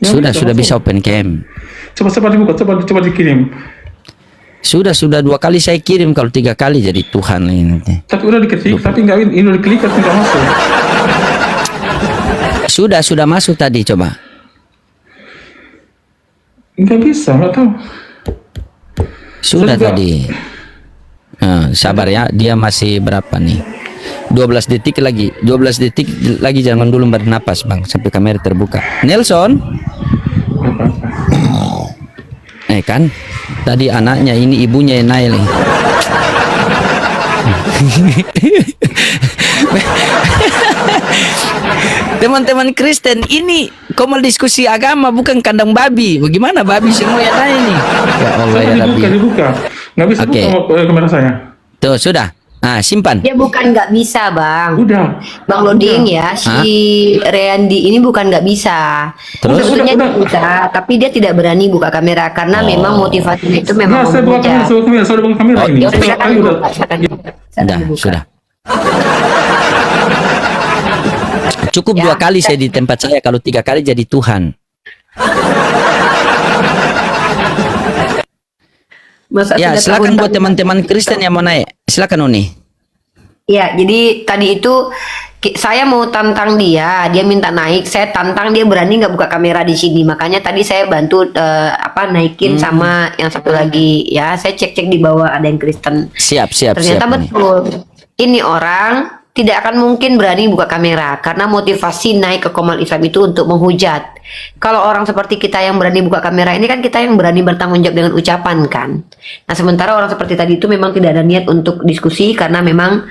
Ya, Sudah masuk. bisa open cam. Coba dibuka, coba dikirim. Sudah 2 kali saya kirim, kalau 3 kali jadi Tuhan ini nanti. Tapi udah diketik, tapi nggak ini udah diklik tapi nggak masuk. Sudah masuk tadi, coba. Nggak bisa, nggak tahu. Sudah Sudah. tadi. Sabar ya, dia masih berapa nih? 12 detik lagi. 12 detik lagi, jangan dulu bernapas, Bang, sampai kamera terbuka. Nelson, Nggak apa-apa. kan? Tadi anaknya, ini ibunya yang naik nih. Teman-teman Kristen, ini Komal diskusi agama, bukan kandang babi. Bagaimana babi semua yang naik nih? Ya Allah ya Rabbi. Dibuka. Nggak bisa Oke. buka kamera saya. Tuh, sudah. Simpan. Dia bukan nggak bisa, Bang. Udah. Bang Loding ya, si Reandi ini bukan nggak bisa. Terus? Sebetulnya Udah. dia bisa, tapi dia tidak berani buka kamera karena memang motivasinya itu memang Nah, saya buka kamera, memuja. saya buka kamera ini. Ya, Saya silakan kali udah. dibuka, silakan dibuka. Silakan dibuka. Sudah. Cukup Ya. 2 kali saya di tempat saya, kalau 3 kali jadi Tuhan. Masa Ya, sudah silakan buat tahun-tahun- teman-teman Kristen yang mau naik. Silakan Uni. Ya, jadi tadi itu saya mau tantang dia minta naik, saya tantang dia berani nggak buka kamera di sini. Makanya tadi saya bantu naikin sama yang satu lagi ya. Saya cek di bawah ada yang Kristen. Siap. Ternyata Uni. betul. Ini orang tidak akan mungkin berani buka kamera karena motivasi naik ke Komal Islam itu untuk menghujat. Kalau orang seperti kita yang berani buka kamera ini kan kita yang berani bertanggung jawab dengan ucapan kan. Nah, sementara orang seperti tadi itu memang tidak ada niat untuk diskusi karena memang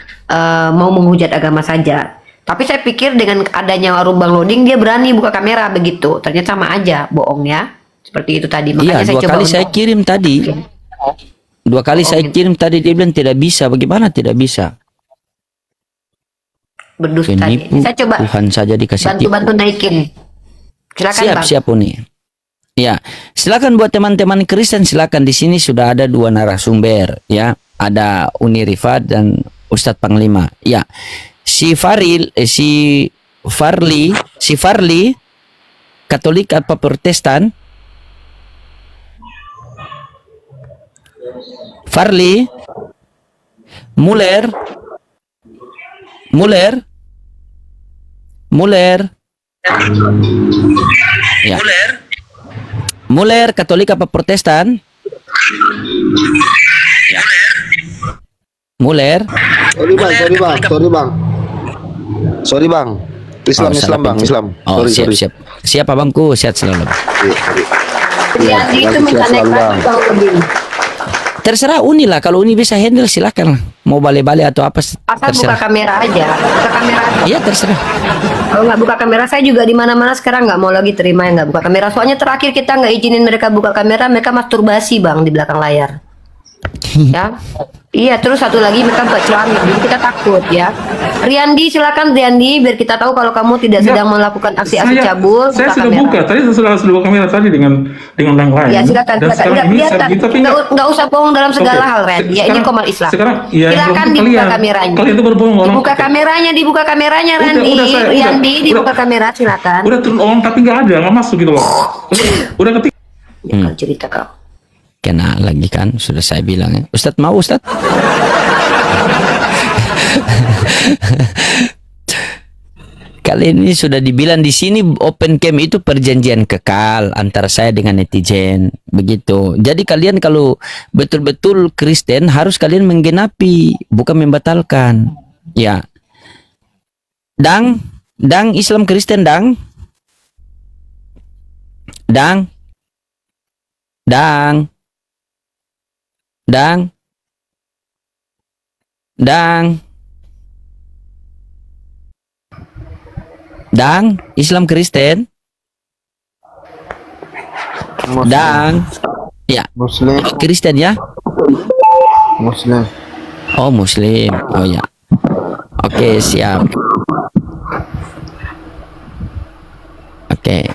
mau menghujat agama saja. Tapi saya pikir dengan adanya warung Bang Loding dia berani buka kamera begitu. Ternyata sama aja bohong ya. Seperti itu tadi. Makanya Iya, saya 2 coba kali saya untuk- kirim tadi. 2 kali saya gitu. kirim tadi, dia bilang tidak bisa. Bagaimana tidak bisa? berdusta. Penipu, Saya coba Tuhan saja dikasih tipu. bantu naikin. Silakan Bang. Siap Uni. Ya, silakan buat teman-teman Kristen, silakan. Di sini sudah ada 2 narasumber ya. Ada Uni Rifat dan Ustadz Panglima. Ya. Si Farli Katolik apa Protestan? Farli Muller ya. Muller Katolik apa Protestan? Muler. Sorry bang. Islam Oh, salah bang, pencet. Islam. Oh, Sorry, siap, sorry. siap. Siap abangku, sehat selalu. Riyandi itu minta naik lagi Bang Oding. Terserah Uni lah, kalau Uni bisa handle silakan lah. Mau balik-balik atau apa Asal buka terserah. kamera aja. Buka kamera aja. Iya terserah. Kalau nggak buka kamera, saya juga di mana-mana sekarang nggak mau lagi terima yang nggak buka kamera. Soalnya terakhir kita nggak izinin mereka buka kamera, mereka masturbasi bang di belakang layar. Ya, iya. Terus satu lagi mereka buka celana, jadi kita takut ya. Riyandi, silakan Riyandi, biar kita tahu kalau kamu tidak Enggak. sedang melakukan aksi-aksi cabul. Saya buka sudah kamera. buka. Tadi saya sudah buka kamera tadi dengan yang lain. Ya silakan, Dan silakan. sekarang Nggak ini kelihatan. saya tapi Nggak usah bohong dalam segala Oke. hal, Ren. Ya ini komal Islam. Sekarang ya Silakan yang dibuka kalian- kameranya. Kalian itu berbohong orang. Dibuka kameranya, dibuka kameranya, Udah, Randi. udah, saya- Riyandi, udah. dibuka kamera, silakan. Udah turun on tapi nggak ada, nggak masuk gitu loh. Udah ketik. Ya, kalau cerita kau. Kena lagi kan, sudah saya bilang ya. Ustadz mau Ustadz? Kali ini sudah dibilang di sini open cam itu perjanjian kekal antara saya dengan netizen, begitu. Jadi kalian kalau betul-betul Kristen harus kalian menggenapi, bukan membatalkan. Ya. Dang Islam Kristen dang. Dang. Islam Kristen. Dang. Ya. Muslim. Oh, Kristen ya. Muslim. Oh, Muslim. Oh ya. Oke, siap. Oke.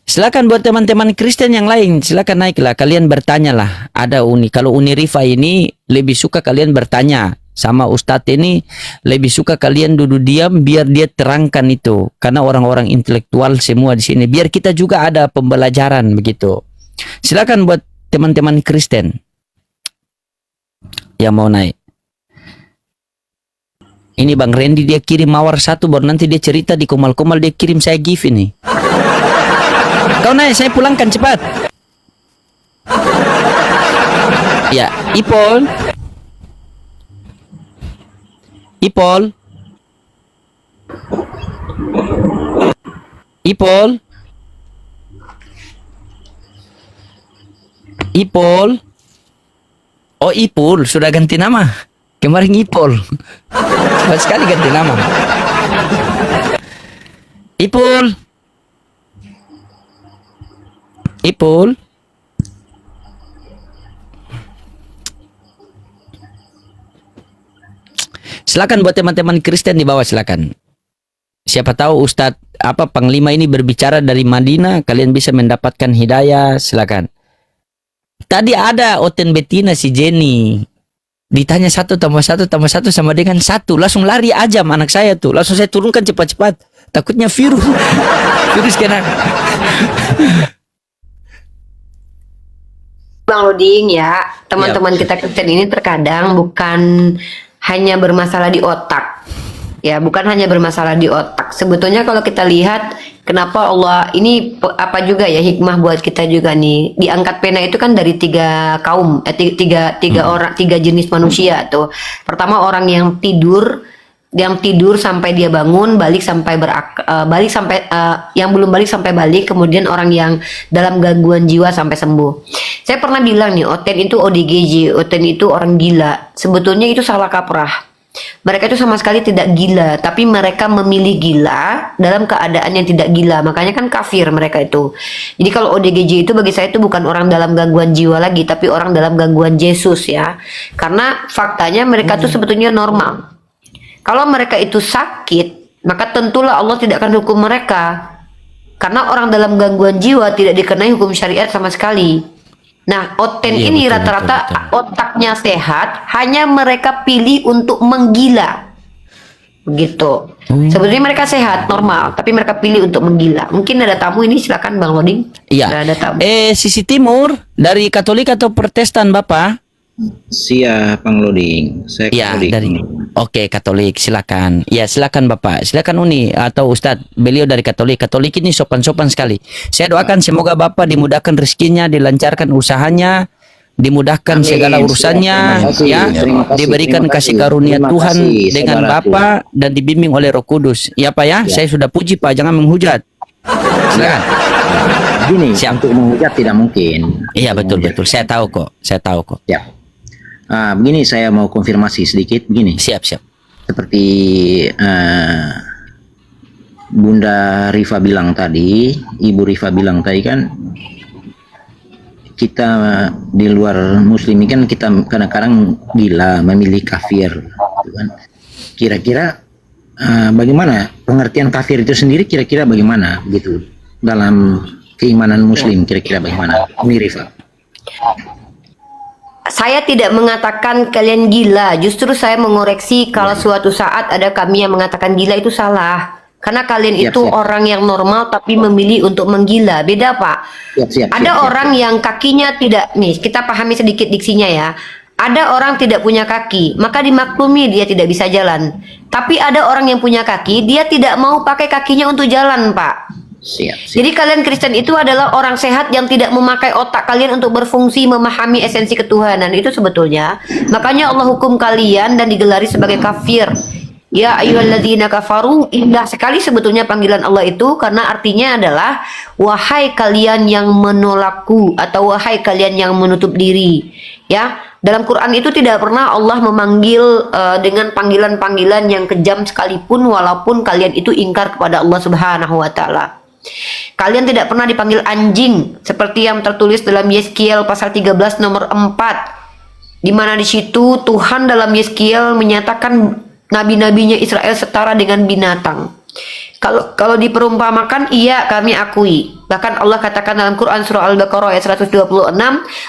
Silakan buat teman-teman Kristen yang lain, silakan naiklah, kalian bertanyalah. Ada Uni, kalau Uni Rifa ini lebih suka kalian bertanya. Sama Ustadz ini lebih suka kalian duduk diam biar dia terangkan itu, karena orang-orang intelektual semua di sini, biar kita juga ada pembelajaran begitu. Silakan buat teman-teman Kristen yang mau naik. Ini Bang Randy dia kirim mawar satu, baru nanti dia cerita di Komal-Komal dia kirim saya gift ini. Kau naik, saya pulangkan cepat. Ya, Ipol. Ipol. Ipol. Ipol. Oh, Ipul sudah ganti nama. Kemarin Ipol. Cepat sekali ganti nama. Ipul. Ipul. Silakan buat teman-teman Kristen di bawah, silakan. Siapa tahu Ustadz apa Panglima ini berbicara dari Madinah, kalian bisa mendapatkan hidayah, silakan. Tadi ada Oten Betina si Jenny. Ditanya 1 tambah 1 tambah 1 sama dengan 1, langsung lari aja sama anak saya tuh. Langsung saya turunkan cepat-cepat. Takutnya virus. Virus kena. Bang Loding ya, teman-teman kita Kristen ini terkadang bukan hanya bermasalah di otak. Ya, bukan hanya bermasalah di otak. Sebetulnya kalau kita lihat kenapa Allah ini apa juga ya hikmah buat kita juga nih. Diangkat pena itu kan dari 3 kaum, tiga orang, 3 jenis manusia tuh. Pertama orang yang tidur sampai dia bangun, balik sampai yang belum balik sampai balik, kemudian orang yang dalam gangguan jiwa sampai sembuh. Saya pernah bilang nih, Oten itu ODGJ, Oten itu orang gila. Sebetulnya itu salah kaprah. Mereka itu sama sekali tidak gila, tapi mereka memilih gila dalam keadaan yang tidak gila. Makanya kan kafir mereka itu. Jadi kalau ODGJ itu bagi saya itu bukan orang dalam gangguan jiwa lagi, tapi orang dalam gangguan Yesus ya. Karena faktanya mereka itu sebetulnya normal. Kalau mereka itu sakit, maka tentulah Allah tidak akan hukum mereka. Karena orang dalam gangguan jiwa tidak dikenai hukum syariat sama sekali. Nah, Oten Iya, ini betul, rata-rata betul. otaknya sehat, hanya mereka pilih untuk menggila. Begitu. Sebetulnya mereka sehat, normal, tapi mereka pilih untuk menggila. Mungkin ada tamu ini, silakan Bang Loding. Iya. Sudah ada tamu. Sisi Timur dari Katolik atau Protestan, Bapak? Siap, Bang Loding. Saya Ya, Katolik. dari Oke, Katolik, silakan. Ya, silakan Bapak. Silakan Uni atau Ustadz. Beliau dari Katolik. Katolik ini sopan-sopan sekali. Saya doakan semoga Bapak dimudahkan rezekinya, dilancarkan usahanya, dimudahkan Amin. segala urusannya, Terima kasih. ya, Terima kasih. diberikan Terima kasih kasih. karunia Terima Tuhan kasih, dengan saudaraku. Bapa dan dibimbing oleh Roh Kudus. Ya Pak ya, saya sudah puji Pak, jangan menghujat. Silakan. Gini, Siap. untuk menghujat tidak mungkin. Iya betul betul, saya tahu kok, saya tahu kok. Ya. Begini saya mau konfirmasi sedikit begini. Siap siap. Seperti Bunda Rifa bilang tadi, Ibu Rifa bilang tadi kan, kita di luar muslim ini kan kita kadang-kadang gila memilih kafir, gitu kan. Kira-kira bagaimana pengertian kafir itu sendiri, kira-kira bagaimana gitu dalam keimanan muslim, kira-kira bagaimana Umi Rifa? Saya tidak mengatakan kalian gila, justru saya mengoreksi kalau suatu saat ada kami yang mengatakan gila itu salah. Karena kalian Siap, itu siap. orang yang normal tapi memilih untuk menggila. Beda Pak. Siap, Ada orang yang kakinya tidak, nih kita pahami sedikit diksinya ya. Ada orang tidak punya kaki, maka dimaklumi dia tidak bisa jalan. Tapi ada orang yang punya kaki, dia tidak mau pakai kakinya untuk jalan Pak. Siap. Jadi kalian Kristen itu adalah orang sehat yang tidak memakai otak kalian untuk berfungsi memahami esensi ketuhanan. Itu sebetulnya. Makanya Allah hukum kalian dan digelari sebagai kafir. Ya ayyuhalladzina kafaru, indah sekali sebetulnya panggilan Allah itu, karena artinya adalah wahai kalian yang menolakku atau wahai kalian yang menutup diri. Ya, dalam Quran itu tidak pernah Allah memanggil dengan panggilan-panggilan yang kejam sekalipun, walaupun kalian itu ingkar kepada Allah Subhanahu wa taala. Kalian tidak pernah dipanggil anjing seperti yang tertulis dalam Yeskiel pasal 13 nomor 4, di mana di situ Tuhan dalam Yeskiel menyatakan nabi-nabinya Israel setara dengan binatang. Kalau diperumpamakan, iya kami akui. Bahkan Allah katakan dalam Quran surah Al-Baqarah ayat 126,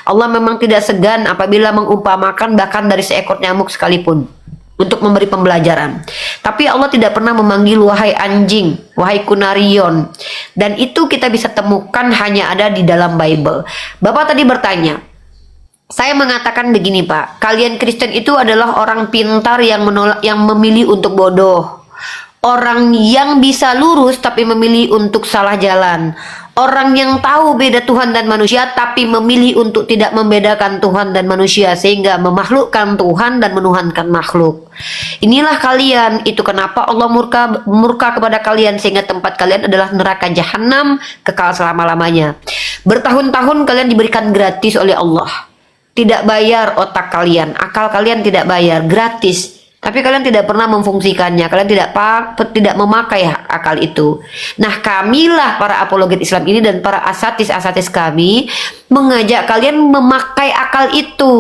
Allah memang tidak segan apabila mengumpamakan bahkan dari seekor nyamuk sekalipun untuk memberi pembelajaran. Tapi Allah tidak pernah memanggil wahai anjing, wahai kunarion. Dan itu kita bisa temukan hanya ada di dalam Bible. Bapak tadi bertanya, saya mengatakan begini Pak, kalian Kristen itu adalah orang pintar yang memilih untuk bodoh. Orang yang bisa lurus tapi memilih untuk salah jalan. Orang yang tahu beda Tuhan dan manusia tapi memilih untuk tidak membedakan Tuhan dan manusia sehingga memakhlukkan Tuhan dan menuhankan makhluk. Inilah kalian, itu kenapa Allah murka kepada kalian sehingga tempat kalian adalah neraka jahanam kekal selama-lamanya. Bertahun-tahun kalian diberikan gratis oleh Allah. Tidak bayar otak kalian, akal kalian tidak bayar, gratis. Tapi kalian tidak pernah memfungsikannya, kalian tidak memakai akal itu. Nah, kamilah para apologet Islam ini dan para asatis kami mengajak kalian memakai akal itu.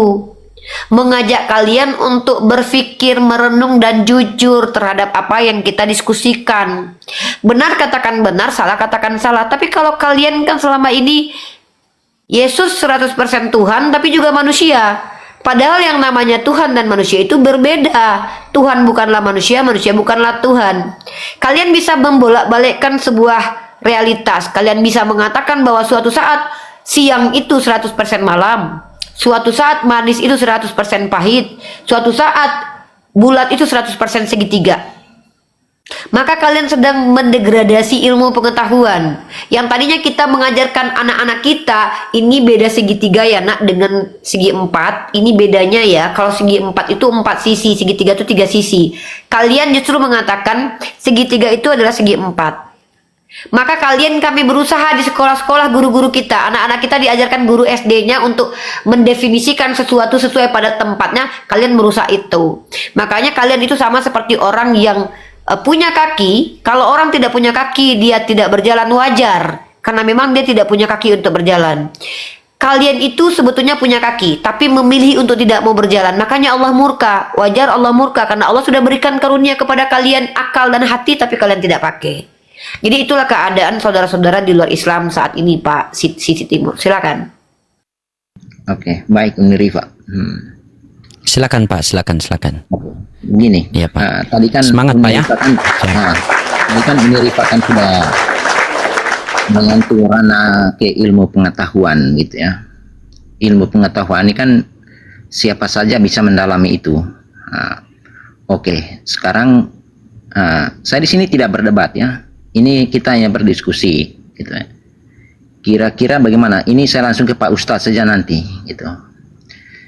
Mengajak kalian untuk berpikir, merenung dan jujur terhadap apa yang kita diskusikan. Benar katakan benar, salah katakan salah. Tapi kalau kalian kan selama ini Yesus 100% Tuhan tapi juga manusia. Padahal yang namanya Tuhan dan manusia itu berbeda. Tuhan bukanlah manusia, manusia bukanlah Tuhan. Kalian bisa membolak-balikkan sebuah realitas. Kalian bisa mengatakan bahwa suatu saat siang itu 100% malam. Suatu saat manis itu 100% pahit. Suatu saat bulat itu 100% segitiga. Maka kalian sedang mendegradasi ilmu pengetahuan. Yang tadinya kita mengajarkan anak-anak kita, ini beda segitiga ya nak dengan segi 4. Ini bedanya ya, kalau segi 4 itu 4 sisi, segitiga itu 3 sisi. Kalian justru mengatakan segitiga itu adalah segi 4. Maka kami berusaha di sekolah-sekolah guru-guru kita, anak-anak kita diajarkan guru SD-nya untuk mendefinisikan sesuatu sesuai pada tempatnya. Kalian merusak itu. Makanya kalian itu sama seperti orang yang punya kaki. Kalau orang tidak punya kaki, dia tidak berjalan, wajar, karena memang dia tidak punya kaki untuk berjalan. Kalian itu sebetulnya punya kaki tapi memilih untuk tidak mau berjalan, makanya Allah murka. Wajar Allah murka karena Allah sudah berikan karunia kepada kalian akal dan hati tapi kalian tidak pakai. Jadi itulah keadaan saudara-saudara di luar Islam saat ini Pak Sisi Timur. Silakan. Oke, baik Umi Rifa. Silakan Pak, silakan. Begini, Iya, Pak. tadi kan Semangat, Pak, ya. Tadi kan Umi Rifa kan sudah menyentuh ranah ke ilmu pengetahuan gitu ya. Ilmu pengetahuan ini kan siapa saja bisa mendalami itu. Oke, sekarang saya di sini tidak berdebat ya. Ini kita hanya berdiskusi gitu ya. Kira-kira bagaimana? Ini saya langsung ke Pak Ustadz saja nanti gitu.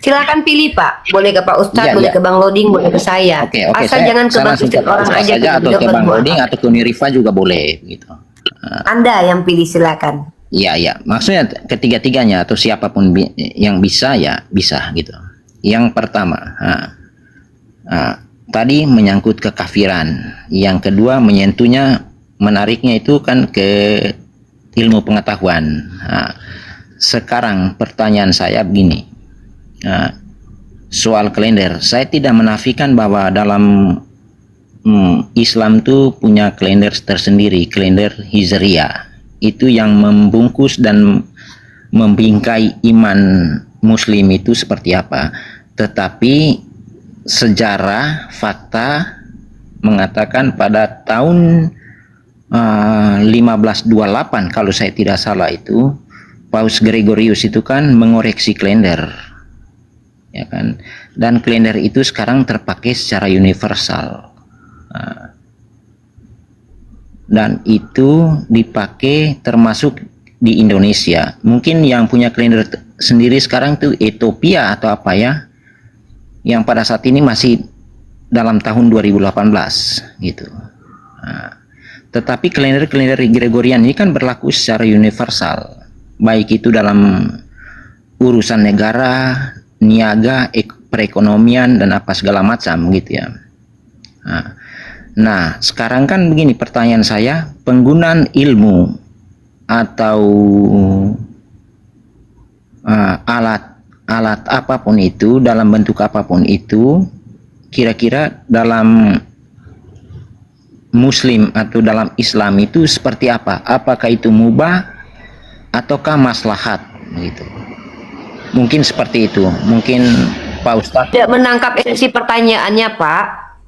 Silakan pilih Pak. Boleh ke Pak Ustadz, Iya, boleh iya. ke Bang Loding, boleh ke saya. Oke, Asal jangan ke saya Bang langsung Christian ke orang Ustaz aja saja atau ke Bang Loding atau ke Unirifa juga boleh gitu. Anda yang pilih, silakan. Iya, iya. Maksudnya ketiga-tiganya atau siapapun yang bisa ya bisa gitu. Yang pertama, tadi menyangkut kekafiran. Yang kedua menariknya itu kan ke ilmu pengetahuan. Sekarang pertanyaan saya begini. Soal kalender, saya tidak menafikan bahwa dalam Islam tuh punya kalender tersendiri, kalender Hijriyah. Itu yang membungkus dan membingkai iman Muslim itu seperti apa. Tetapi sejarah, fakta mengatakan pada tahun 1528 kalau saya tidak salah itu, Paus Gregorius itu kan mengoreksi kalender. Ya kan, dan kalender itu sekarang terpakai secara universal, dan itu dipakai termasuk di Indonesia. Mungkin yang punya kalender sendiri sekarang tuh Ethiopia atau apa ya, yang pada saat ini masih dalam tahun 2018 gitu. Tetapi kalender Gregorian ini kan berlaku secara universal, baik itu dalam urusan negara, niaga, perekonomian, dan apa segala macam gitu ya. Nah, sekarang kan begini pertanyaan saya, penggunaan ilmu atau alat apapun itu, dalam bentuk apapun itu, kira-kira dalam Muslim atau dalam Islam itu seperti apa? Apakah itu mubah ataukah maslahat gitu? Mungkin seperti itu. Mungkin Pak Ustadz Tidak menangkap esensi pertanyaannya Pak,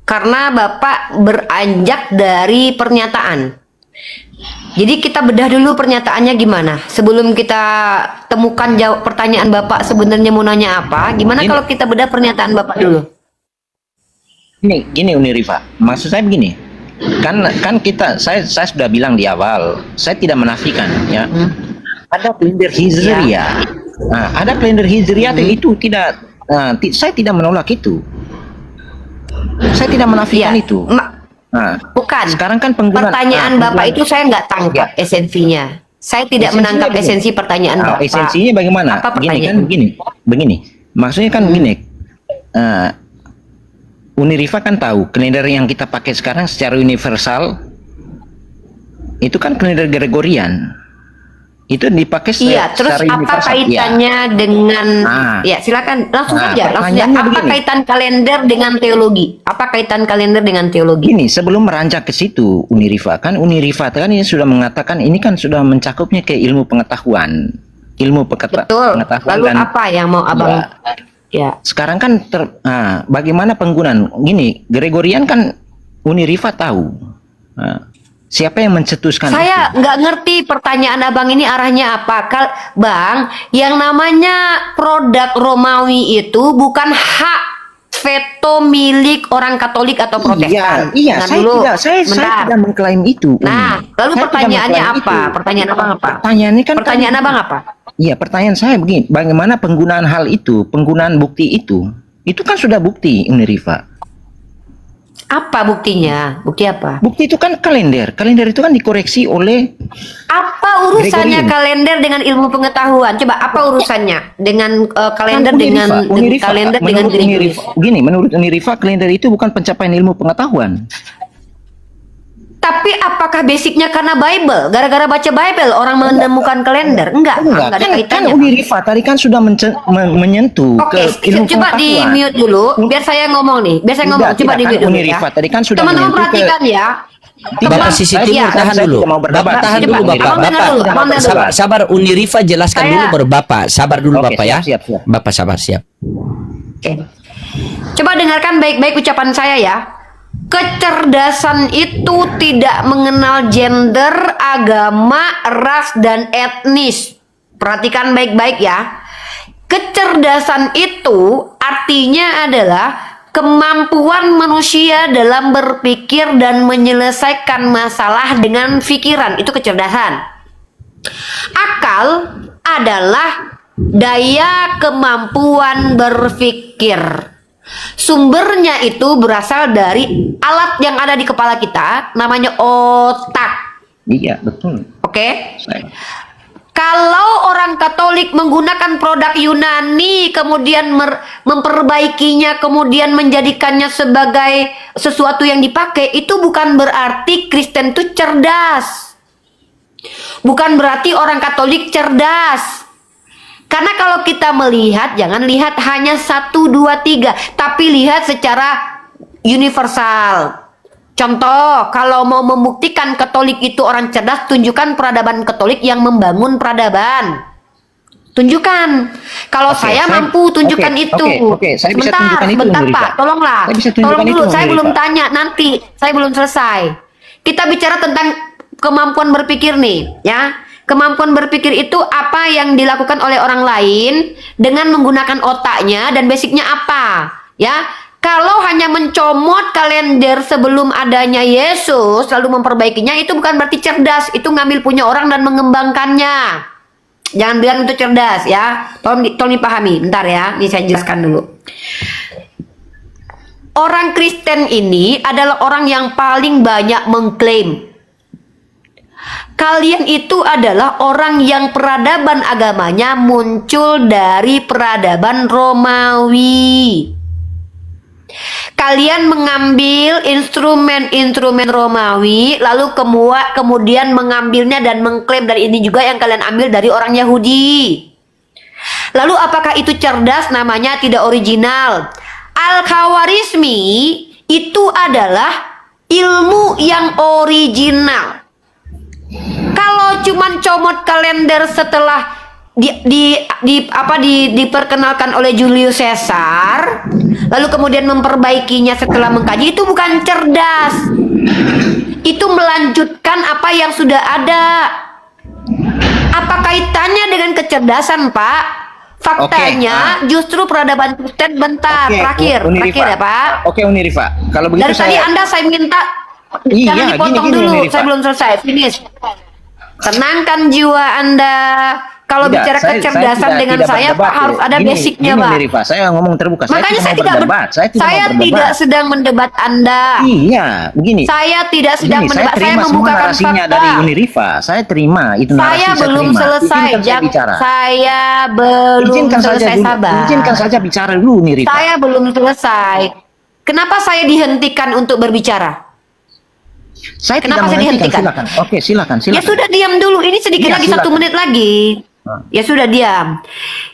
karena Bapak beranjak dari pernyataan. Jadi kita bedah dulu pernyataannya gimana sebelum kita temukan jawab pertanyaan Bapak sebenarnya mau nanya apa. Gimana kalau kita bedah pernyataan Bapak dulu? gini Unirifa, maksud saya begini. Kan saya sudah bilang di awal, saya tidak menafikan ya. Ada kalender Hijriyah. Nah, ada kalender Hijriyah itu tidak, saya tidak menolak itu. Saya tidak menafikan itu. Bukan. Sekarang kan penggunaan pertanyaan Bapak itu saya nggak tangkap esensinya. Saya tidak menangkap esensi pertanyaan Bapak. Esensinya bagaimana? Apa Gini pertanyaan? kan, begini. Maksudnya kan begini. Unirifa kan tahu kalender yang kita pakai sekarang secara universal itu kan kalender Gregorian. Itu dipakai terus secara apa universal. kaitannya dengan ya silakan langsung saja. Apa kaitan kalender dengan teologi? Apa kaitan kalender dengan teologi? Gini, sebelum meranjak ke situ, Unirifa kan ini sudah mengatakan ini kan sudah mencakupnya ke ilmu pengetahuan, Betul. pengetahuan. Lalu dan apa yang mau abang? Ya. sekarang kan bagaimana penggunaan gini, Gregorian kan Unirifa tahu. Siapa yang mencetuskan Saya itu? nggak ngerti pertanyaan abang ini arahnya apa. Bang, yang namanya produk Romawi itu bukan hak veto milik orang Katolik atau Protestan. Iya, saya tidak mengklaim itu. Nah, lalu Saya pertanyaannya tidak mengklaim apa? itu. Pertanyaan abang apa? Pertanyaannya kan Pertanyaan abang apa? Iya, pertanyaan saya begini, bagaimana penggunaan hal itu, penggunaan bukti itu kan sudah bukti, Unirifa. Apa buktinya? Bukti apa? Bukti itu kan kalender. Kalender itu kan dikoreksi oleh Apa urusannya Gregorian. kalender dengan ilmu pengetahuan? Coba apa urusannya dengan kalender Kan dengan Unirifa, kalender dengan menurut Unirifa, gini, menurut Unirifa kalender itu bukan pencapaian ilmu pengetahuan. Tapi apakah basicnya karena Bible? Gara-gara baca Bible orang menemukan kalender? Enggak ada Kan kaitannya. Unirifa tadi kan sudah menyentuh Oke, ke ilmu coba di pengetahuan. mute dulu, biar saya ngomong nih. Biar saya ngomong, coba di mute dulu ya. Unirifa tadi kan sudah Teman-teman menyentuh ke perhatikan ya. Bapak Sisi Timur tahan dulu. Bapak tahan dulu Bapak. Sabar Unirifa jelaskan dulu baru Bapak. Sabar dulu Oke, Bapak ya. siap. Bapak sabar siap. Oke. Coba dengarkan baik-baik ucapan saya ya. Kecerdasan itu tidak mengenal gender, agama, ras, dan etnis. Perhatikan baik-baik ya. Kecerdasan itu artinya adalah kemampuan manusia dalam berpikir dan menyelesaikan masalah dengan pikiran. Itu kecerdasan. Akal adalah daya kemampuan berpikir. Sumbernya itu berasal dari alat yang ada di kepala kita, namanya otak. Iya, betul. Oke? Saya- Kalau orang Katolik menggunakan produk Yunani, kemudian memperbaikinya, kemudian menjadikannya sebagai sesuatu yang dipakai, itu bukan berarti Kristen itu cerdas. Bukan berarti orang Katolik cerdas. Karena kalau kita melihat, jangan lihat hanya 1, 2, 3, tapi lihat secara universal. Contoh, kalau mau membuktikan Katolik itu orang cerdas, tunjukkan peradaban Katolik yang membangun peradaban. Tunjukkan. Kalau Oke, saya saya- mampu tunjukkan oke, itu. oke, saya bisa Sebentar, tunjukkan itu, sebentar Nurika. Pak, tolonglah. Saya bisa tunjukkan Tolong itu, dulu, saya Nurika. belum tanya, nanti saya belum selesai. Kita bicara tentang kemampuan berpikir nih, ya. Kemampuan berpikir itu apa yang dilakukan oleh orang lain dengan menggunakan otaknya dan basicnya apa, ya. Kalau hanya mencomot kalender sebelum adanya Yesus lalu memperbaikinya, itu bukan berarti cerdas, itu ngambil punya orang dan mengembangkannya. Jangan bilang itu cerdas, ya. Tolong dipahami, bentar ya, ini saya jelaskan dulu. Orang Kristen ini adalah orang yang paling banyak mengklaim kalian itu adalah orang yang peradaban agamanya muncul dari peradaban Romawi. Kalian mengambil instrumen-instrumen Romawi, lalu kemudian mengambilnya dan mengklaim dari ini juga yang kalian ambil dari orang Yahudi. Lalu apakah itu cerdas? Namanya tidak original. Al-Khawarizmi itu adalah ilmu yang original. Kalau cuman comot kalender setelah diperkenalkan oleh Julius Caesar, lalu kemudian memperbaikinya setelah mengkaji, itu bukan cerdas. Itu melanjutkan apa yang sudah ada. Apa kaitannya dengan kecerdasan, Pak? Faktanya justru peradaban Kristen terakhir ya, Pak. Oke, Unirifa. Kalau begitu Dari tadi Anda saya minta Iya, jangan dipotong gini, dulu, Unirifa. saya belum selesai, finish. Tenangkan jiwa Anda. Kalau Tidak, bicara kecerdasan dengan tidak saya, berdebat, Pak, harus ada Gini, basicnya, gini, Pak. Unirifa, saya ngomong terbuka. Makanya saya mau tidak berdebat. Saya saya mau tidak berdebat. sedang mendebat Anda. Iya, begini. Saya tidak sedang Begini, mendebat, saya terima semua membukakan narasinya fakta. dari Unirifa. Saya terima itu narasi. Saya belum terima. selesai, Izinkan saya bicara. saya belum Izinkan saja selesai, dulu. sabar. Izinkan saja bicara dulu, Unirifa. Saya belum selesai. Kenapa saya dihentikan untuk berbicara? Saya Kenapa tidak saya menghentikan. dihentikan? Silakan. Oke, silakan. Ya sudah, diam dulu. Ini sedikit Iya, lagi, 1 silakan. menit lagi. Ya sudah, diam.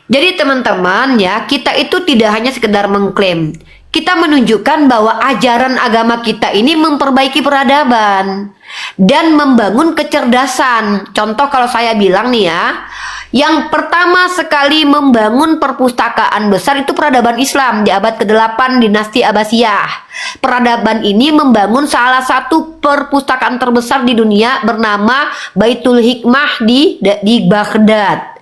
Jadi teman-teman ya, kita itu tidak hanya sekedar mengklaim. Kita menunjukkan bahwa ajaran agama kita ini memperbaiki peradaban dan membangun kecerdasan. Contoh kalau saya bilang nih ya, yang pertama sekali membangun perpustakaan besar itu peradaban Islam di abad ke-8 dinasti Abbasiyah. Peradaban ini membangun salah satu perpustakaan terbesar di dunia bernama Baitul Hikmah di Baghdad.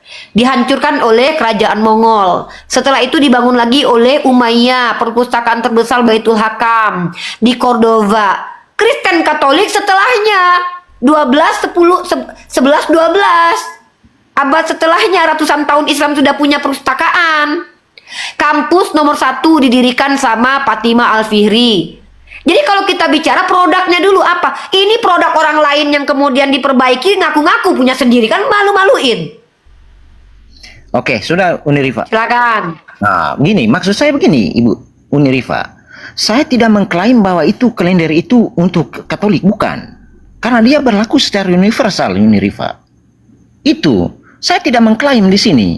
Dihancurkan oleh kerajaan Mongol. Setelah itu dibangun lagi oleh Umayyah, perpustakaan terbesar Baitul Hakam di Cordova. Kristen Katolik setelahnya 11, 12 abad setelahnya, ratusan tahun Islam sudah punya perpustakaan. Kampus nomor 1 didirikan sama Fatimah Al-Fihri. Jadi kalau kita bicara produknya dulu apa? Ini produk orang lain yang kemudian diperbaiki, ngaku-ngaku punya sendiri, kan malu-maluin. Oke, sudah Unirifa. Silakan. Nah, begini, maksud saya begini, Ibu Unirifa. Saya tidak mengklaim bahwa itu kalender itu untuk Katolik, bukan. Karena dia berlaku secara universal, Unirifa. Itu, saya tidak mengklaim di sini.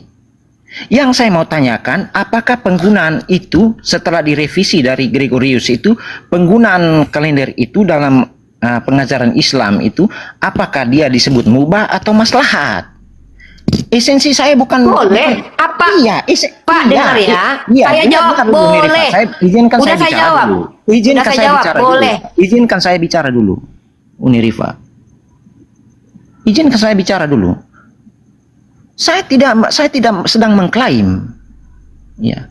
Yang saya mau tanyakan, apakah penggunaan itu setelah direvisi dari Gregorius itu, penggunaan kalender itu dalam pengajaran Islam itu, apakah dia disebut mubah atau maslahat? Esensi saya bukan Boleh. Apa? Iya, Pak, dengar ya. Saya jawab benar dulu, boleh. Nirifa. Saya izinkan Udah saya saya bicara jawab. dulu. Izinkan Udah saya saya jawab, bicara boleh. dulu. Izinkan saya bicara dulu, Unirifa. Izinkan saya bicara dulu. Saya tidak sedang mengklaim. Ya.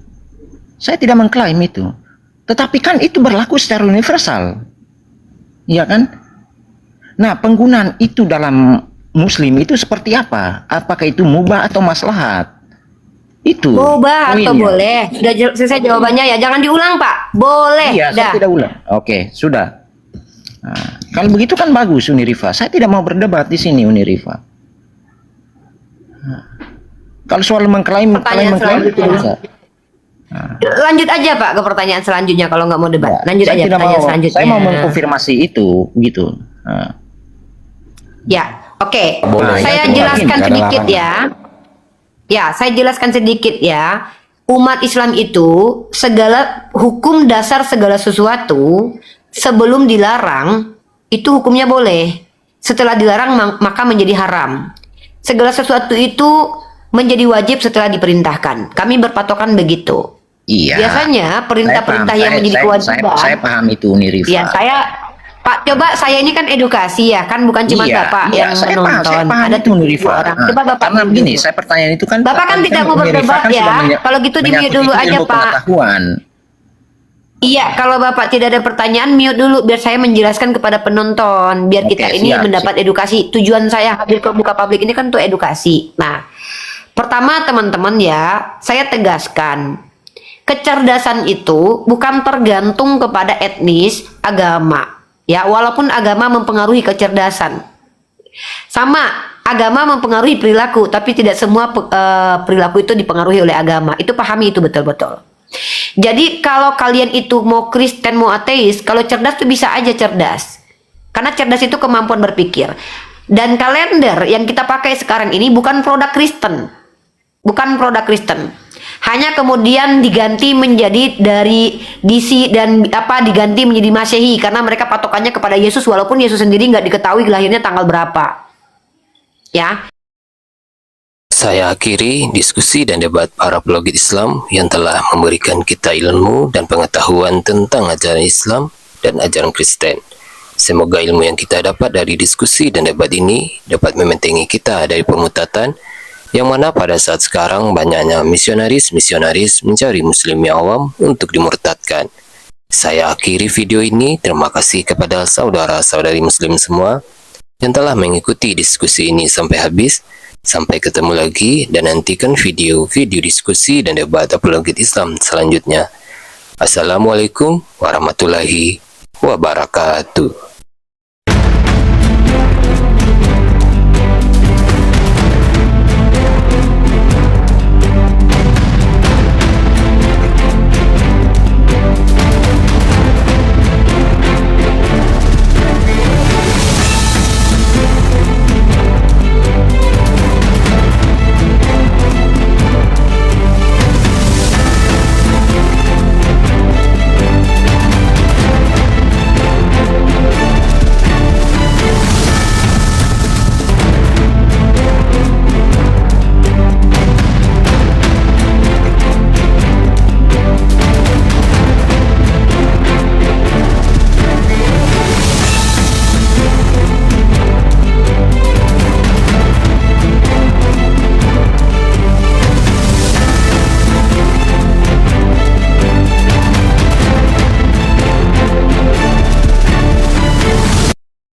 Saya tidak mengklaim itu. Tetapi kan itu berlaku secara universal. Iya kan? Nah, penggunaan itu dalam Muslim itu seperti apa? Apakah itu mubah atau maslahat? Itu. Boba atau poinnya. boleh? Sudah selesai jawabannya ya. Jangan diulang, Pak. Boleh. Iya, saya Dah. tidak ulang. Oke, sudah. Nah, kalau begitu kan bagus Uni Rifa. Saya tidak mau berdebat di sini Uni Rifa. Nah, kalau soal mengklaim Pertanyaan itu selanjutnya. bisa. Lanjut aja, Pak, ke pertanyaan selanjutnya kalau nggak mau debat. Lanjut Saya aja tidak pertanyaan mau, selanjutnya. saya mau mengkonfirmasi itu, gitu. Nah, Ya, oke. Boleh. Saya Ya, jelaskan nggak ada sedikit larangan. ya. Ya, saya jelaskan sedikit ya. Umat Islam itu segala hukum dasar segala sesuatu sebelum dilarang itu hukumnya boleh. Setelah dilarang maka menjadi haram. Segala sesuatu itu menjadi wajib setelah diperintahkan. Kami berpatokan begitu. iya. Biasanya perintah-perintah Saya yang paham. menjadi kewajiban. Saya paham itu Uni Rifa. Ya, Pak, coba saya ini kan edukasi ya, kan bukan cuma Bapak yang saya menonton. paham Ada itu Uni Rifa. 7 orang. Nah, Coba Bapak karena mute begini, dulu. saya pertanyaan itu kan Bapak kan tidak mau Uni Rifa berdebat kan ya. sudah Kalau gitu di-mute menyangkut dulu itu aja, ilmu Pak. pengetahuan. Iya, kalau Bapak tidak ada pertanyaan, mute dulu biar saya menjelaskan kepada penonton, biar Oke, kita ini siap, mendapat edukasi. Tujuan saya hadir ke muka publik ini kan untuk edukasi. Nah, pertama teman-teman ya, saya tegaskan, kecerdasan itu bukan tergantung kepada etnis, agama. Ya, walaupun agama mempengaruhi kecerdasan. Sama, agama mempengaruhi perilaku, tapi tidak semua perilaku itu dipengaruhi oleh agama. Itu pahami itu betul-betul. Jadi kalau kalian itu mau Kristen, mau ateis, kalau cerdas tuh bisa aja cerdas. Karena cerdas itu kemampuan berpikir. Dan kalender yang kita pakai sekarang ini bukan produk Kristen. Bukan produk Kristen. Hanya kemudian diganti menjadi dari DC dan diganti menjadi Masehi karena mereka patokannya kepada Yesus walaupun Yesus sendiri nggak diketahui lahirnya tanggal berapa. Ya. Saya akhiri diskusi dan debat para pelogit Islam yang telah memberikan kita ilmu dan pengetahuan tentang ajaran Islam dan ajaran Kristen. Semoga ilmu yang kita dapat dari diskusi dan debat ini dapat membentengi kita dari permutatan, yang mana pada saat sekarang banyaknya misionaris-misionaris mencari muslim yang awam untuk dimurtadkan. Saya akhiri video ini. Terima kasih kepada saudara-saudari muslim semua yang telah mengikuti diskusi ini sampai habis. Sampai ketemu lagi dan nantikan video-video diskusi dan debat apologet Islam selanjutnya. Assalamualaikum warahmatullahi wabarakatuh.